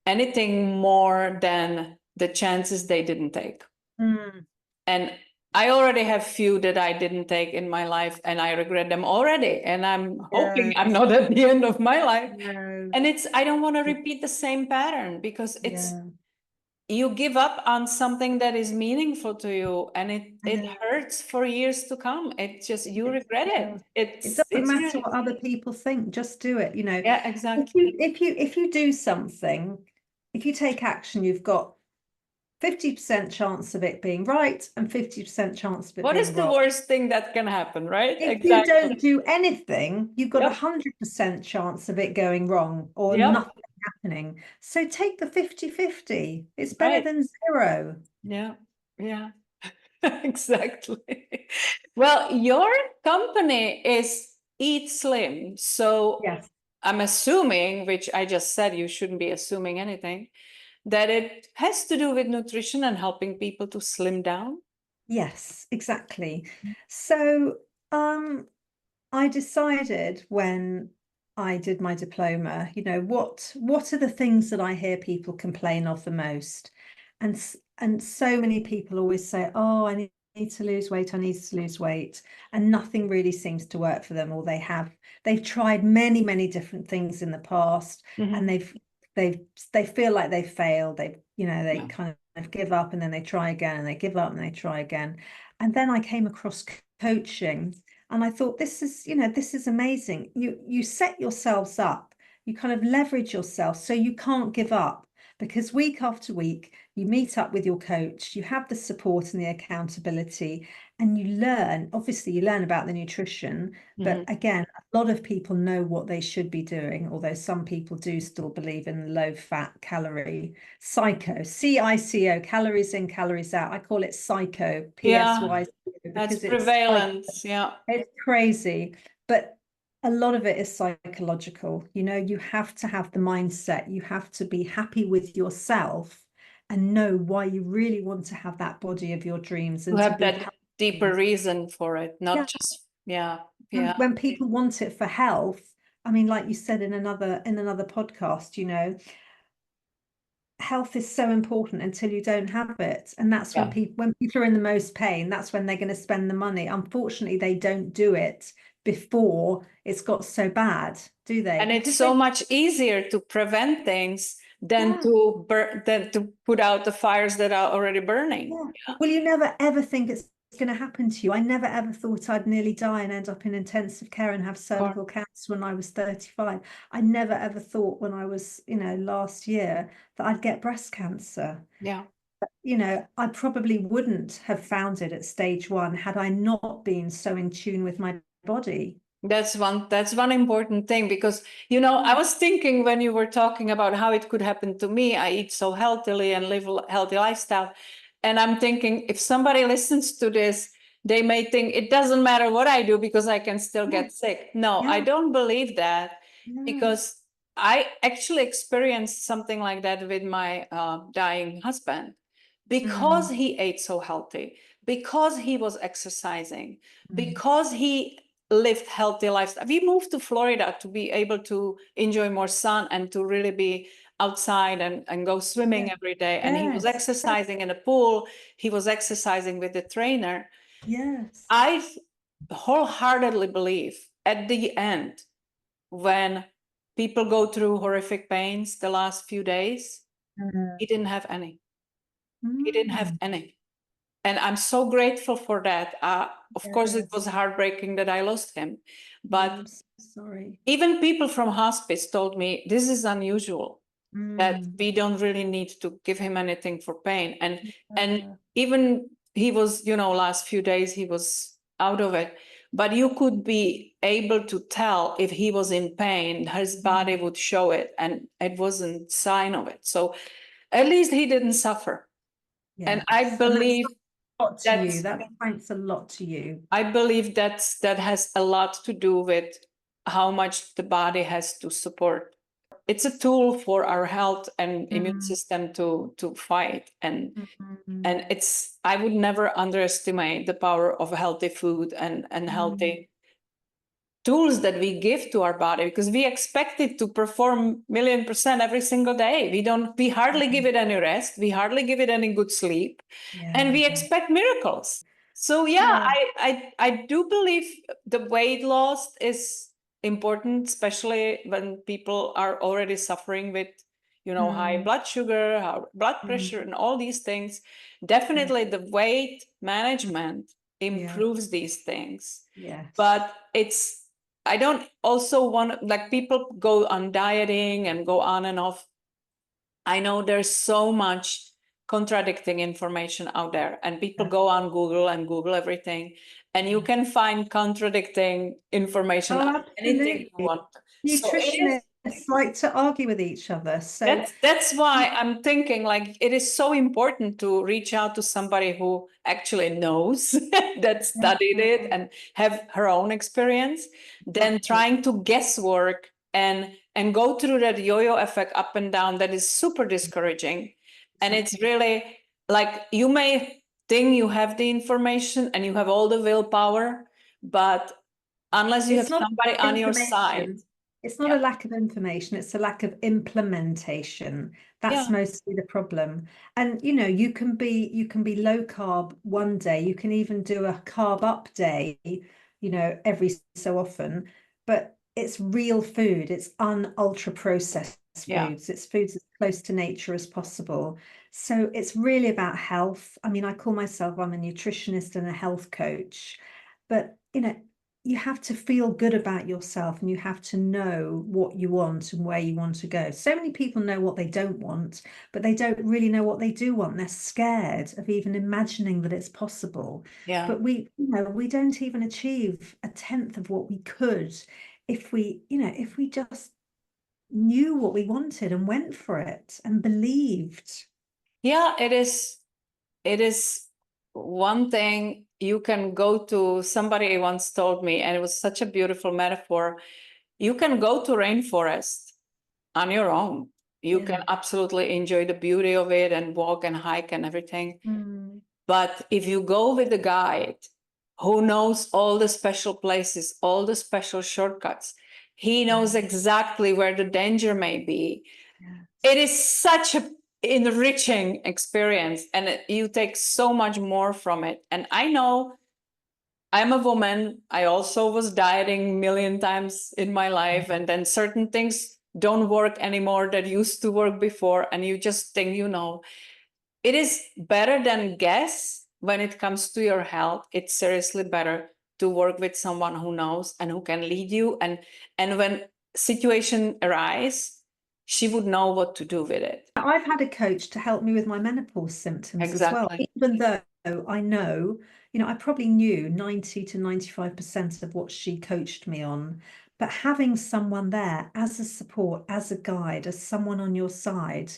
anything more than the chances they didn't take. Mm, And I already have few that I didn't take in my life and I regret them already. And I'm hoping I'm yes, not at the end of my life. no, And I don't want to repeat the same pattern because yeah, you give up on something that is meaningful to you and it yeah. hurts for years to come. It's just, you regret Yeah. it. It doesn't It's matter really, what other people think, just do it. yeah, If exactly. you do something, if you take action, you've got 50% chance of it being right and 50% chance of it What is being the wrong. worst thing that can happen, right? If you Exactly. don't do anything, you've got a Yep. 100% chance of it going wrong or Yep. nothing happening. So take the 50-50. It's better Right. than zero. Yeah. Yeah. Exactly. Well, your company is Eat Slim. So Yes. I'm assuming, which I just said, you shouldn't be assuming anything, that it has to do with nutrition and helping people to slim down. Yes, exactly. So, I decided when I did my diploma, what are the things that I hear people complain of the most? And so many people always say, "Oh, I need to lose weight, I need to lose weight," and nothing really seems to work for them, or they've tried many, many different things in the past, and Mhm. they feel like they've failed. They Yeah. kind of give up, and then they try again, and they give up and they try again. And then I came across coaching. And I thought, this is amazing. You set yourselves up, you kind of leverage yourself so you can't give up, because week after week you meet up with your coach, you have the support and the accountability, and obviously you learn about the nutrition, but Mhm. again, a lot of people know what they should be doing, although some people do still believe in low fat calorie CICO, calories in, calories out. I call it psycho, Yeah, PSY, that's because it's like prevalence. Yeah. it's crazy, but a lot of it is psychological. You have to have the mindset. You have to be happy with yourself and know why you really want to have that body of your dreams To and to have be that deeper healthy. reason for it, not Yeah. just, yeah, And yeah. when people want it for health, I mean, like you said in another podcast, health is so important until you don't have it. And that's Yeah. when people are in the most pain, that's when they're going to spend the money. Unfortunately, they don't do it before it's got so bad, do they? And it's Because so much easier to prevent things than yeah, to put out the fires that are already burning. yeah. Well, you never ever think it's going to happen to you. I never ever thought I'd nearly die and end up in intensive care and have cervical cancer when I was 35. I never ever thought when I was, last year that I'd get breast cancer. Yeah. I probably wouldn't have found it at stage 1 had I not been so in tune with my body. That's one important thing, because I was thinking when you were talking about how it could happen to me. I eat so healthily and live a healthy lifestyle, and I'm thinking if somebody listens to this, they may think it doesn't matter what I do because I can still get sick. No, I don't believe that, because I actually experienced something like that with my dying husband, because he ate so healthy, because he was exercising, because he lived healthy lifestyle. We moved to Florida to be able to enjoy more sun and to really be outside and go swimming every day. And he was exercising in a pool. He was exercising with a trainer. Yes. I wholeheartedly believe at the end, when people go through horrific pains the last few days, he didn't have any. He didn't have any. And I'm so grateful for that. Of course, it was heartbreaking that I lost him. But I'm so sorry. even people from hospice told me this is unusual, that we don't really need to give him anything for pain. And even he was, last few days he was out of it. But you could be able to tell if he was in pain, his body would show it, and it wasn't sign of it. So at least he didn't suffer. And I believe lot to you. That thanks a lot to you. I believe that has a lot to do with how much the body has to support. It's a tool for our health and immune system to fight. And I would never underestimate the power of healthy food and healthy tools that we give to our body, because we expect it to perform 1,000,000% every single day. We hardly give it any rest. We hardly give it any good sleep, and we expect miracles. So I do believe the weight loss is important, especially when people are already suffering with, high blood sugar, high blood pressure, and all these things. Definitely the weight management improves these things. But I don't also want, like, people go on dieting and go on and off. I know there's so much contradicting information out there, and people go on Google and Google everything, and you can find contradicting information on anything you want. Nutritionists like to argue with each other. So that's why I'm thinking, like, it is so important to reach out to somebody who actually knows, that studied it and have her own experience, than trying to guesswork and go through that yo-yo effect up and down. That is super discouraging. And it's really like, you may think you have the information and you have all the willpower, but unless you have somebody on your side. It's not a lack of information, it's a lack of implementation. That's mostly the problem. And you can be low carb one day, you can even do a carb up day, every so often, but it's real food, it's ultra processed foods, it's foods as close to nature as possible. So it's really about health. I mean, I call myself, I'm a nutritionist and a health coach, but you have to feel good about yourself, and you have to know what you want and where you want to go. So many people know what they don't want, but they don't really know what they do want. They're scared of even imagining that it's possible. But we don't even achieve a tenth of what we could if we just knew what we wanted and went for it and believed. Yeah, it is one thing. You can go to, somebody once told me, and it was such a beautiful metaphor, you can go to rainforest on your own. You can absolutely enjoy the beauty of it and walk and hike and everything. But if you go with a guide who knows all the special places, all the special shortcuts, he knows exactly where the danger may be. It is such a enriching experience, and you take so much more from it. And I know I'm a woman. I also was dieting a million times in my life, and then certain things don't work anymore that used to work before, and you just think, it is better than guess when it comes to your health, it's seriously better to work with someone who knows and who can lead you. And when situation arise, she would know what to do with it. I've had a coach to help me with my menopause symptoms as well, Exactly. even though I know, I probably knew 90 to 95% of what she coached me on. But having someone there as a support, as a guide, as someone on your side,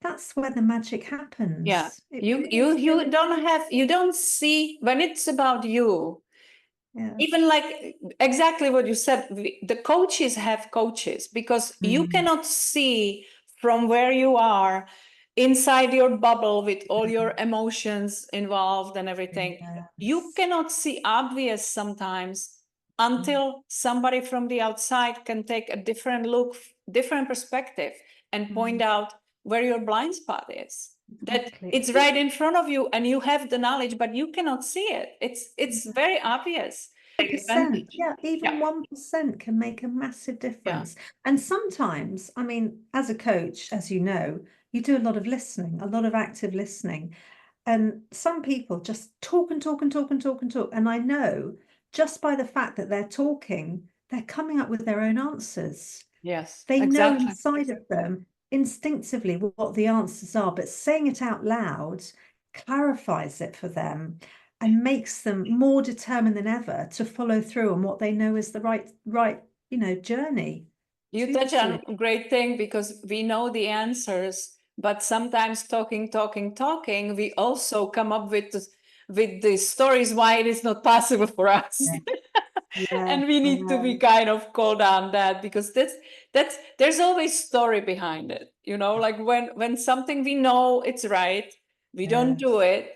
that's where the magic Yeah. happens. It You really you is. you don't have, you don't see when it's about you. Yeah. Even like exactly what you said, the coaches have coaches because you cannot see from where you are inside your bubble with all your emotions involved and everything. You Yes. cannot see obvious sometimes until somebody from the outside can take a different look, different perspective, and point out where your blind spot is. That Exactly. it's right in front of you and you have the knowledge, but you cannot see it. It's very obvious. Percent, Advantage. yeah, even Yeah, 1% can make a massive yeah, difference. And sometimes, I mean, as a coach, as you know, you do a lot of listening, a lot of active listening. And some people just talk and talk and talk and talk and talk. And I know just by the fact that they're talking, they're coming up with their own answers. yes, They know exactly. inside of them instinctively what the answers are, but saying it out loud clarifies it for them and makes them more determined than ever to follow through on what they know is the right journey You touch to on a great thing because we know the answers, but sometimes talking, we also come up with the stories why it is not possible for us. yeah, yeah, And we I need to be know. kind of called on that because that's there's always story behind it, like when something we know it's right, we don't do Yes. it,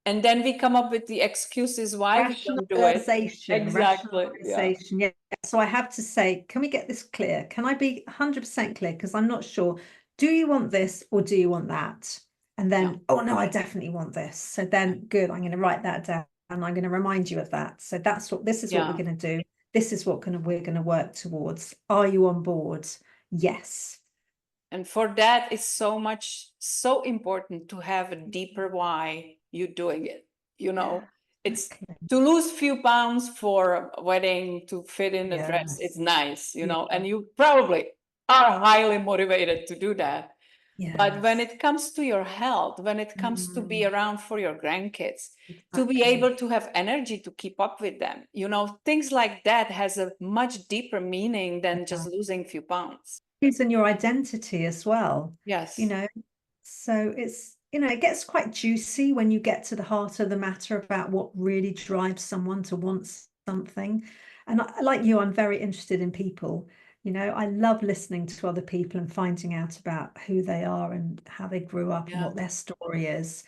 and then we come up with the excuses why we don't do it. Exactly, yeah, Rationalization. Yeah. So I have to say, can we get this clear? Can I be 100% clear? Because I'm not sure. Do you want this or do you want that? And yeah, then, oh no, I definitely want this. So then, good, I'm going to write that down and I'm going to remind you of that. So this is what we're yeah. going to do. This is what we're going to work towards. Are you on board? Yes. And for that, it's so important to have a deeper why you're doing it. Yeah, It's exactly. to lose few pounds for a wedding to fit in a dress. It's Yes. nice, Yeah. and you probably are highly motivated to do that. But when Yes. it comes to your health, when it comes to be around for your grandkids, to be Exactly. able to have energy to keep up with them, things like that has a much deeper meaning than just losing few pounds. And your identity as well, you Yes. know. So it's, it gets quite juicy when you get to the heart of the matter about what really drives someone to want something. And like you, I'm very interested in people. I love listening to other people and finding out about who they are and how they grew up and Yeah. what their story is.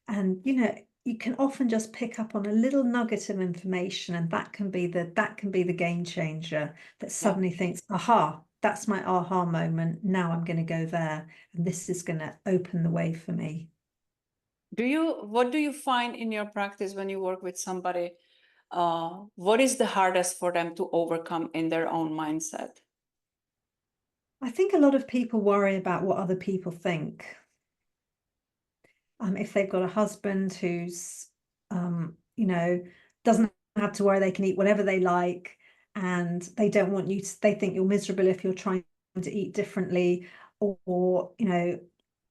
And you can often just pick up on a little nugget of information, and that can be the game changer that Yeah. suddenly thinks, aha, that's my aha moment. Now I'm going to go there, and this is going to open the way for me. What do you find in your practice when you work with somebody? What is the hardest for them to overcome in their own mindset? I think a lot of people worry about what other people think. If they've got a husband who's, doesn't have to worry, they can eat whatever they like, and they don't want you to, they think you're miserable if you're trying to eat differently, or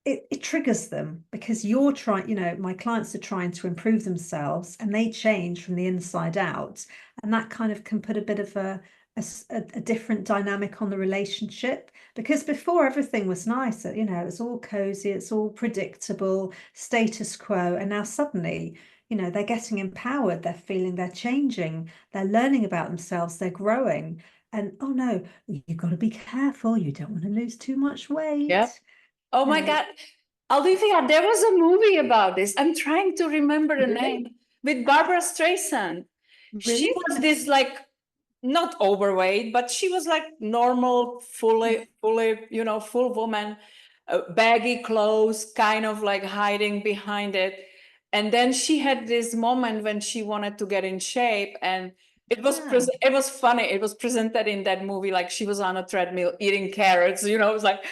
it triggers them because you're trying, my clients are trying to improve themselves and they change from the inside out. And that kind of can put a bit of a different dynamic on the relationship, because before everything was nice, it's all cozy, it's all predictable, status quo. And now suddenly, they're getting empowered, they're feeling they're changing, they're learning about themselves, they're growing. And oh no, you've got to be careful, you don't want to lose too much Yeah. weight. Oh You my know, God. Olivia, there was a movie about this. I'm trying to remember the really? name with Barbara Streisand. She Really? was this like not overweight, but she was like normal, full woman, baggy clothes, kind of like hiding behind it. And then she had this moment when she wanted to get in shape, and Yeah. it was funny. It was presented in that movie like she was on a treadmill eating carrots. It was like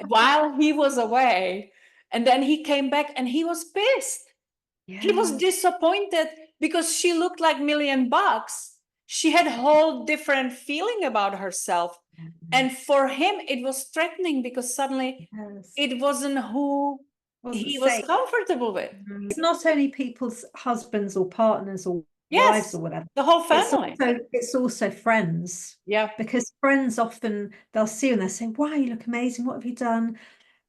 while he was away, and then he came back and he was pissed. He was Yeah. disappointed because she looked like $1,000,000. She had a whole different feeling about herself. And for him, it was threatening because suddenly Yes. it wasn't who Wasn't he was safe. comfortable with. It's not only people's husbands or partners or wives Yes, or whatever. the whole family. It's also friends. Yeah, Because friends often, they'll see you and they'll say, wow, you look amazing. What have you done?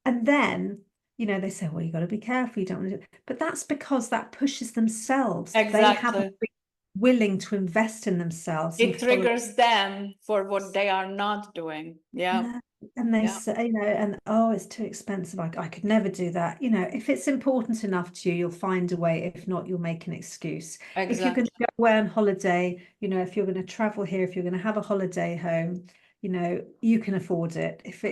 And then, they say, well, you got to be careful. You don't want to do it. But that's because that pushes themselves. They haven't exactly. been willing to invest in themselves and It follow. triggers them for what they are not doing. Yeah, No. And they yeah, say, and oh, it's too expensive. I could never do that. If it's important enough to you, you'll find a way. If not, you'll make an excuse. If you're going exactly. to go away on holiday, if you're going to travel here, if you're going to have a holiday home, you can afford it. If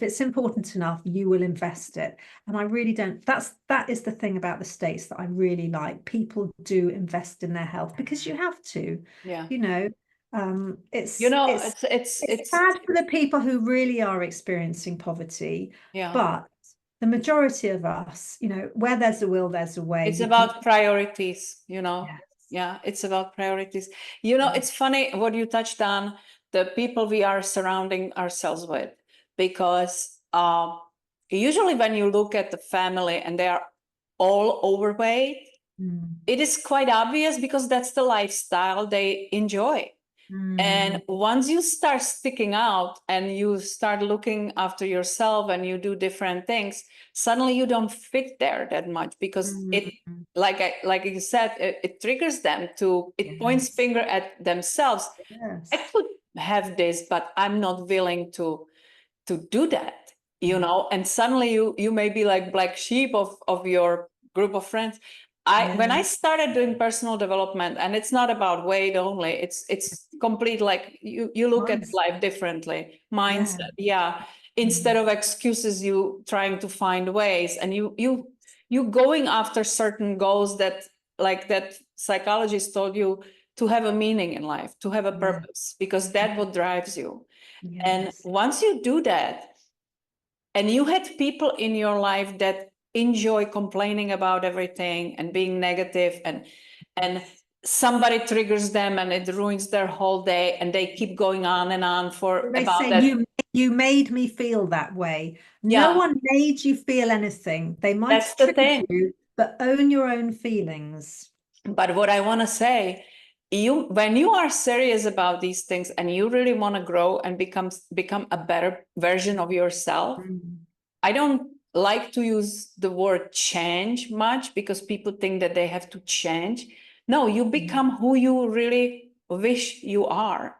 it's important enough, you will invest it. And I really don't. That is the thing about the States that I really like. People do invest in their health because you have to. Yeah. It's It's sad for the people who really are experiencing poverty, yeah. but the majority of us, where there's a will, there's a way. It's about priorities, Yes. Yeah, it's about priorities. It's funny what you touched on, the people we are surrounding ourselves with, because usually when you look at the family and they are all overweight, it is quite obvious because that's the lifestyle they enjoy. And once you start sticking out and you start looking after yourself and you do different things, suddenly you don't fit there that much because it, like you said, it triggers them to, it points Yes. finger at themselves. I Yes. could have this, but I'm not willing to do that, and suddenly you may be like black sheep of your group of friends. When I started doing personal development, and it's not about weight only, it's complete, like you look at Mindset. life differently, Yeah. mindset. Yeah, instead of excuses, you trying to find ways, and you going after certain goals that, like that psychologist told you, to have a meaning in life, to have a purpose, because that's what drives you. And Yes. once you do that, and you had people in your life that enjoy complaining about everything and being negative, and somebody triggers them and it ruins their whole day, and they keep going on and on for They about say that. you made me feel that way. No Yeah, one made you feel anything. They might that's the have triggered thing. you, but own your own feelings. But what I want to say, when you are serious about these things and you really want to grow and become a better version of yourself, I don't like to use the word change much because people think that they have to change. No, you become who you really wish you are.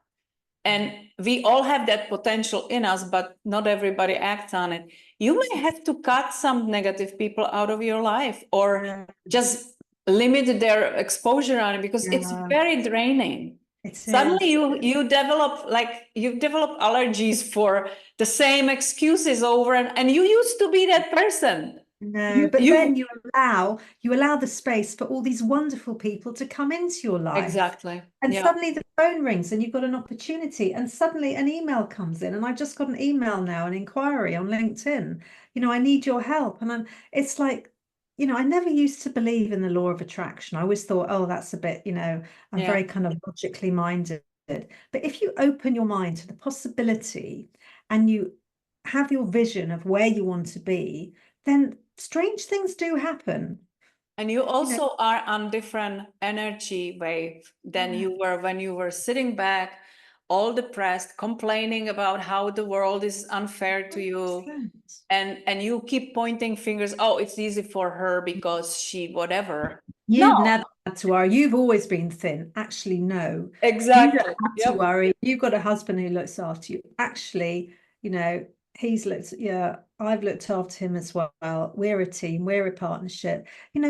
And we all have that potential in us, but not everybody acts on it. You may have to cut some negative people out of your life, or just limit their exposure on it, because it's Yeah, very draining. it Suddenly is. you develop allergies for the same excuses over, and you used to be that person. No, You but you then you allow the space for all these wonderful people to come into your life. Exactly. And Yeah. suddenly the phone rings and you've got an opportunity, and suddenly an email comes in. And I just got an email now, an inquiry on LinkedIn. I need your help. And it's like, I never used to believe in the law of attraction. I always thought, oh, that's a bit, I'm Yeah. very kind of logically minded. But if you open your mind to the possibility and you have your vision of where you want to be, then strange things do happen. And you You know, also are on different energy wave than yeah, you were when you were sitting back, all depressed, complaining about how the world is unfair to you. 100%. And you keep pointing fingers. Oh, it's easy for her because she whatever. No, You've never had to worry. You've always been thin. Actually, no. You don't exactly. have to Yep. worry. You've got a husband who looks after you. Actually, I've looked after him as well. We're a team, we're a partnership.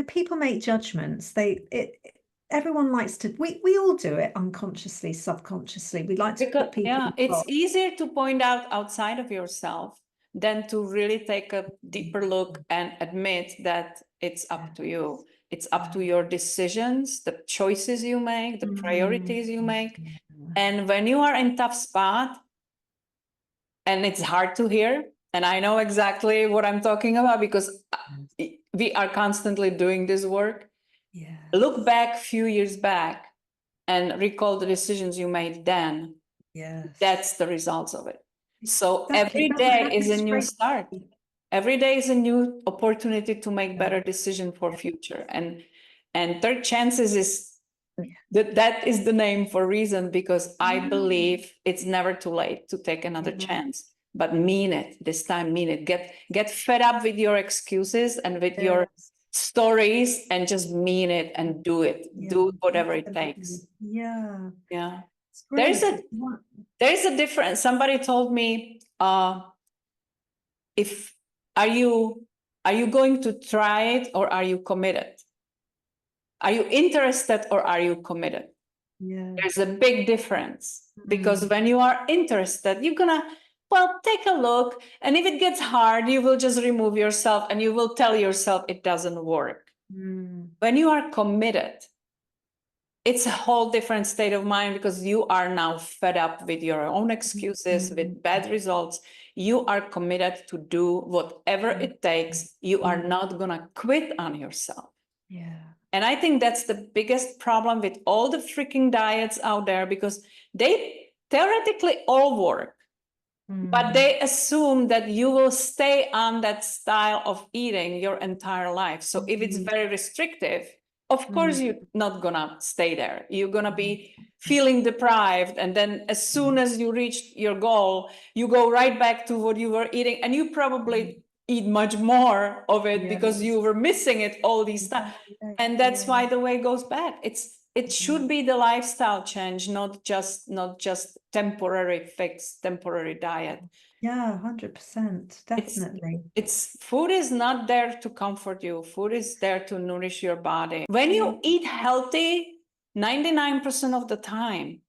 People make judgments. Everyone likes to, we all do it unconsciously, subconsciously. We like to Because put people yeah, in it's box. easier to point out outside of yourself than to really take a deeper look and admit that it's up to you. It's up to your decisions, the choices you make, the priorities you make. And when you are in tough spot, and it's hard to hear, and I know exactly what I'm talking about, because we are constantly doing this work, Yeah. look back few years back and recall the decisions you made then. Yes. That's the results of it. So Exactly. every It doesn't day happen is a new straight start. away. Every day is a new opportunity to make Yeah. better decision for future. And third chances is that is the name for a reason, because I believe it's never too late to take another chance. But mean it this time. Mean it. Get fed up with your excuses and with your Yes. stories, and just mean it and do it. Yeah. Do whatever it Absolutely. takes. Yeah. Yeah. It's great. There's a difference. Somebody told me, if are you going to try it, or are you committed? Are you interested, or are you committed? Yeah. There's a big difference, because when you are interested, you're gonna, well, take a look, and if it gets hard, you will just remove yourself and you will tell yourself it doesn't work. When you are committed, it's a whole different state of mind, because you are now fed up with your own excuses, with bad results. You are committed to do whatever it takes. You are not gonna quit on yourself. Yeah. And I think that's the biggest problem with all the freaking diets out there, because they theoretically all work, but they assume that you will stay on that style of eating your entire life. So if it's very restrictive, of course, you're not gonna stay there. You're gonna be feeling deprived. And then as soon as you reach your goal, you go right back to what you were eating. And you probably eat much more of it because you were missing it all these times. And that's why the weight goes back. It should be the lifestyle change, not just temporary fix, temporary diet. Yeah, 100%, definitely. It's food is not there to comfort you. Food is there to nourish your body. When you eat healthy, 99% of the time,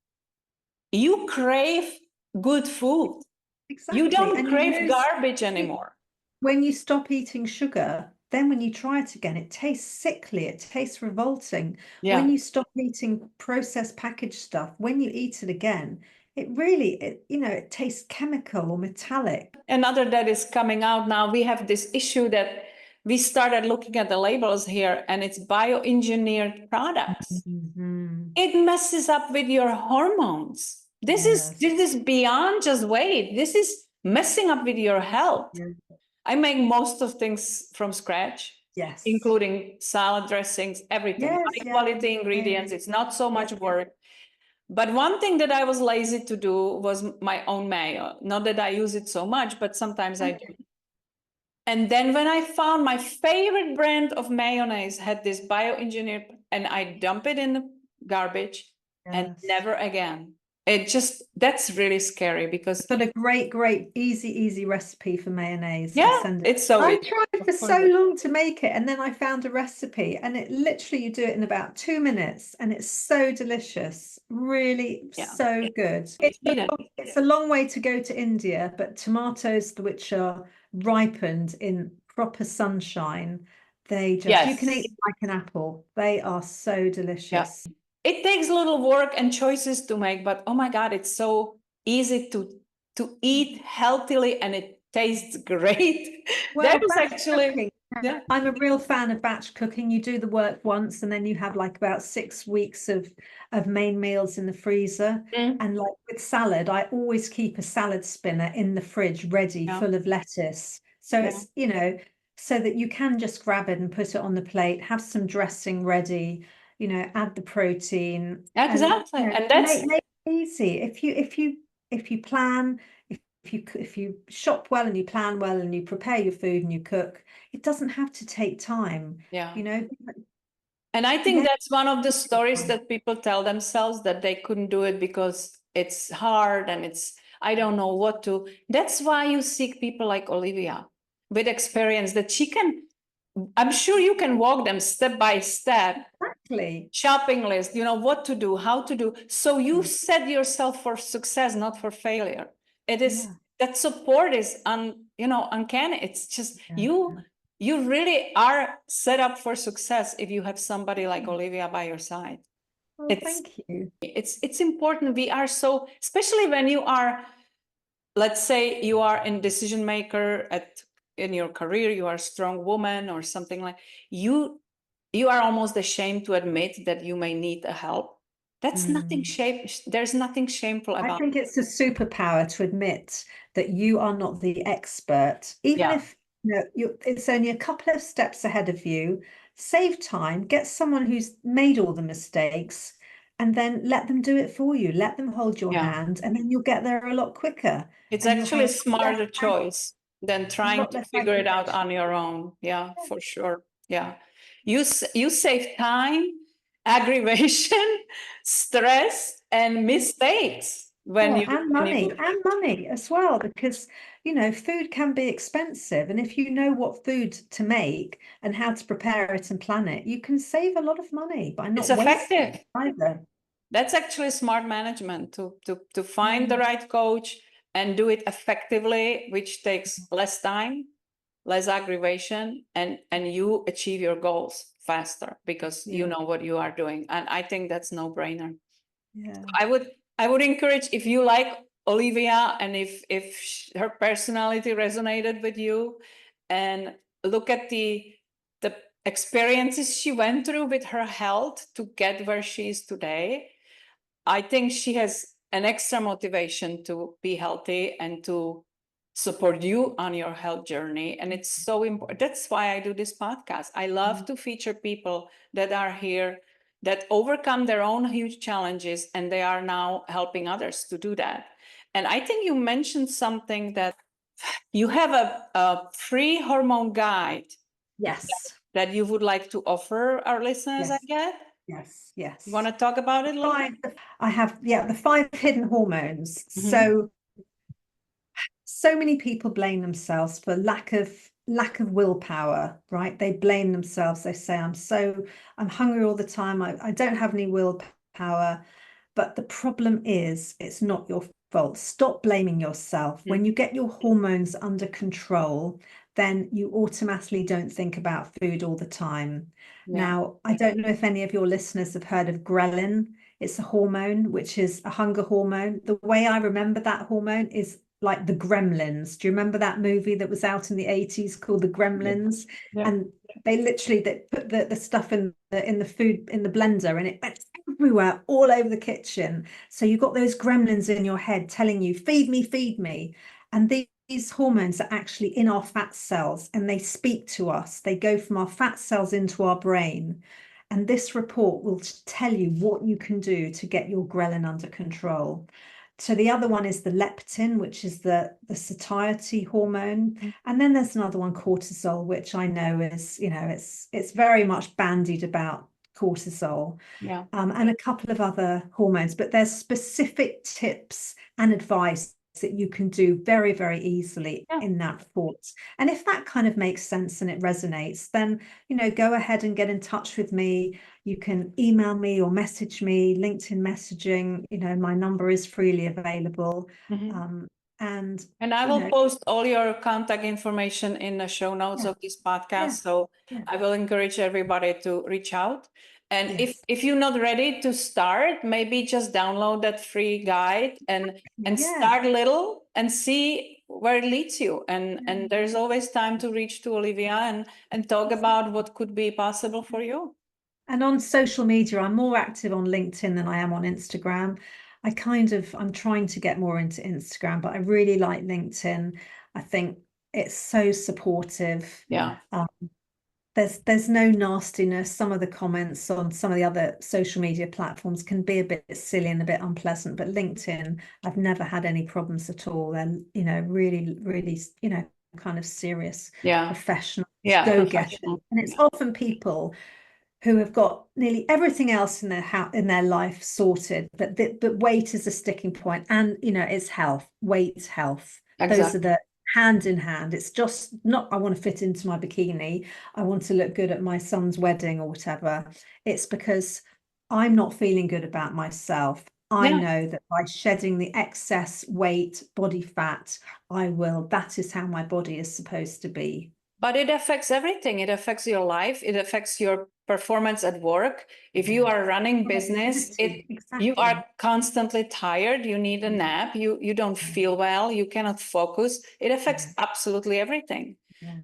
you crave good food. Exactly. You don't And crave garbage anymore. when you stop eating sugar, then when you try it again, it tastes sickly, it tastes revolting. When you stop eating processed packaged stuff, when you eat it again, it really, it tastes chemical or metallic. Another that is coming out now, we have this issue that we started looking at the labels here, and it's bioengineered products. It messes up with your hormones. This is beyond just weight. This is messing up with your health. I make most of things from scratch, including salad dressings, everything, high quality ingredients. It's not so much work. But one thing that I was lazy to do was my own mayo. Not that I use it so much, but sometimes I do. And then when I found my favorite brand of mayonnaise had this bioengineered, and I dump it in the garbage and never again. That's really scary, because Got a great, easy recipe for mayonnaise. it's so I easy. tried for so long to make it, and then I found a recipe, and it literally, you do it in about 2 minutes, and it's so delicious, really so good. It's a long way to go to India, but tomatoes which are ripened in proper sunshine, you can eat them like an apple. They are so delicious. It takes a little work and choices to make, but oh my God, it's so easy to eat healthily, and it tastes great. Well, That was batch actually, cooking. I'm a real fan of batch cooking. You do the work once, and then you have like about 6 weeks of main meals in the freezer. And like with salad, I always keep a salad spinner in the fridge ready, full of lettuce. So it's, so that you can just grab it and put it on the plate, have some dressing ready, add the protein. exactly. And that's make it easy. If you plan, if you shop well and you plan well and you prepare your food and you cook, it doesn't have to take time. And I think that's one of the stories that people tell themselves, that they couldn't do it because it's hard and I don't know what to. That's why you seek people like Olivia with experience, that I'm sure you can walk them step by step. Exactly. Shopping list, what to do, how to do. So you set yourself for success, not for failure. It is that support is uncanny. It's just you really are set up for success if you have somebody like Olivia by your side. Oh, thank you. It's important. We are so, especially when you are, let's say you are in decision maker at in your career, you are a strong woman or something like you are almost ashamed to admit that you may need a help. That's nothing there's nothing shameful I about think it's a superpower to admit that you are not the expert, even yeah. if it's only a couple of steps ahead of you. Save time, get someone who's made all the mistakes, and then let them do it for you. Let them hold your Yeah. hand, and then you'll get there a lot quicker, It's and you'll actually have a smarter choice than a trying lot to less figure it out aggravation. on your own. Yeah, for sure. Yeah. You save time, aggravation, stress, and mistakes when Oh, you and money as well, because food can be expensive, and if you know what food to make and how to prepare it and plan it, you can save a lot of money by it's not wasting effective. it either. That's actually smart management to find the right coach and do it effectively, which takes less time, less aggravation, and you achieve your goals faster because you Yeah, know what you are doing. And I think that's no brainer. yeah, I would encourage, if you like Olivia and if her personality resonated with you, and look at the experiences she went through with her health to get where she is today. I think she has an extra motivation to be healthy and to support you on your health journey. And it's so important. That's why I do this podcast. I love to feature people that are here, that overcome their own huge challenges, and they are now helping others to do that. And I think you mentioned something, that you have a free hormone guide yes, that you would like to offer our listeners, I yes, get. yes, You want yes. to talk about it a little bit? I have, yeah, the 5 hidden hormones. Mhm. So many people blame themselves for lack of willpower, right? They blame themselves. They say, I'm hungry all the time. I don't have any willpower. But the problem is, it's not your fault. Stop blaming yourself. When you get your hormones under control, then you automatically don't think about food all the time. Yeah. Now, I don't know if any of your listeners have heard of ghrelin. It's a hormone, which is a hunger hormone. The way I remember that hormone is like the Gremlins. Do you remember that movie that was out in the 80s called The Gremlins? Yeah. And they put the stuff in the food in the blender, and it went everywhere, all over the kitchen. So you got those gremlins in your head telling you, feed me, feed me. And these hormones are actually in our fat cells, and they speak to us. They go from our fat cells into our brain. And this report will tell you what you can do to get your ghrelin under control. So the other one is the leptin, which is the satiety hormone. And then there's another one, cortisol, which I know is, it's very much bandied about, cortisol, Yeah. and a couple of other hormones. But there's specific tips and advice that you can do very, very easily in that report. And if that kind of makes sense and it resonates, then, go ahead and get in touch with me. You can email me or message me, LinkedIn messaging, my number is freely available. And I will post all your contact information in the show notes of this podcast. So I will encourage everybody to reach out. And if you're not ready to start, maybe just download that free guide and start little and see where it leads you. And there's always time to reach to Olivia and talk about what could be possible for you. And on social media, I'm more active on LinkedIn than I am on Instagram. I'm trying to get more into Instagram, but I really like LinkedIn. I think it's so supportive. Yeah. There's no nastiness. Some of the comments on some of the other social media platforms can be a bit silly and a bit unpleasant, but LinkedIn, I've never had any problems at all. And really, really, kind of serious, professional, go-getters. And it's often people who have got nearly everything else in their life sorted, but weight is a sticking point, and it's weight, health. Exactly. Those are the hand in hand. It's just not, I want to fit into my bikini, I want to look good at my son's wedding or whatever. It's because I'm not feeling good about myself. I know that by shedding the excess weight, body fat, that is how my body is supposed to be. But it affects everything. It affects your life. It affects your performance at work. If you are running business, you are constantly tired. You need a nap. You don't feel well. You cannot focus. It affects absolutely everything.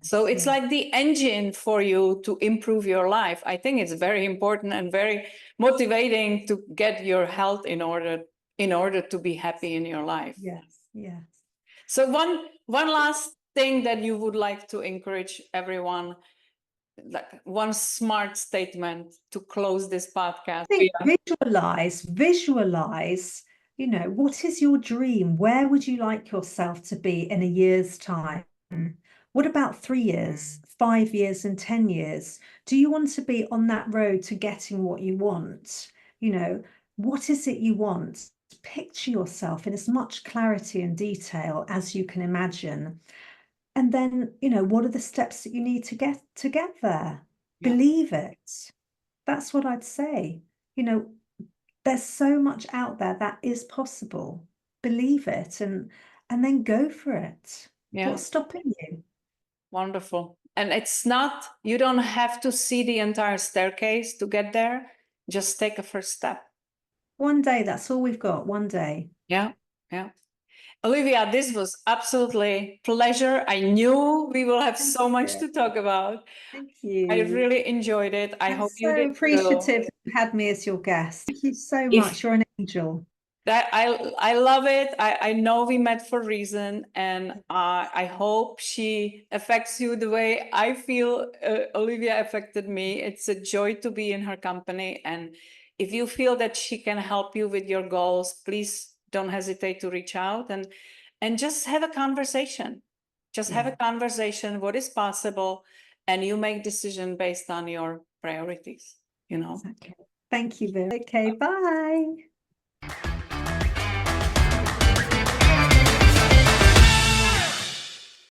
So Yes, it's yeah. like the engine for you to improve your life. I think it's very important and very motivating to get your health in order to be happy in your life. Yes, yes. So one last thing that you would like to encourage everyone, like one smart statement to close this podcast. I think visualize, you know, what is your dream? Where would you like yourself to be in a year's time? What about 3 years, 5 years, and 10 years? Do you want to be on that road to getting what you want? You know, what is it you want? Picture yourself in as much clarity and detail as you can imagine. And then, you know, what are the steps that you need to get there? Yeah. Believe it. That's what I'd say. You know, there's so much out there that is possible. Believe it and then go for it. Yeah. What's stopping you? Wonderful. And it's not, you don't have to see the entire staircase to get there. Just take a first step. One day, that's all we've got. One day. Yeah. Yeah. Olivia, this was absolutely pleasure. I knew we will have so much to talk about. Thank I you. really enjoyed it. I I'm hope you so did too. appreciative you had me as your guest. Thank you so much. You're an angel. That I love it. I know we met for a reason, and I hope she affects you the way I feel Olivia affected me. It's a joy to be in her company, and if you feel that she can help you with your goals, please don't hesitate to reach out and just have a conversation. Just have a conversation. What is possible, and you make decision based on your priorities. You know. Exactly. Thank you, Viv. Okay, bye.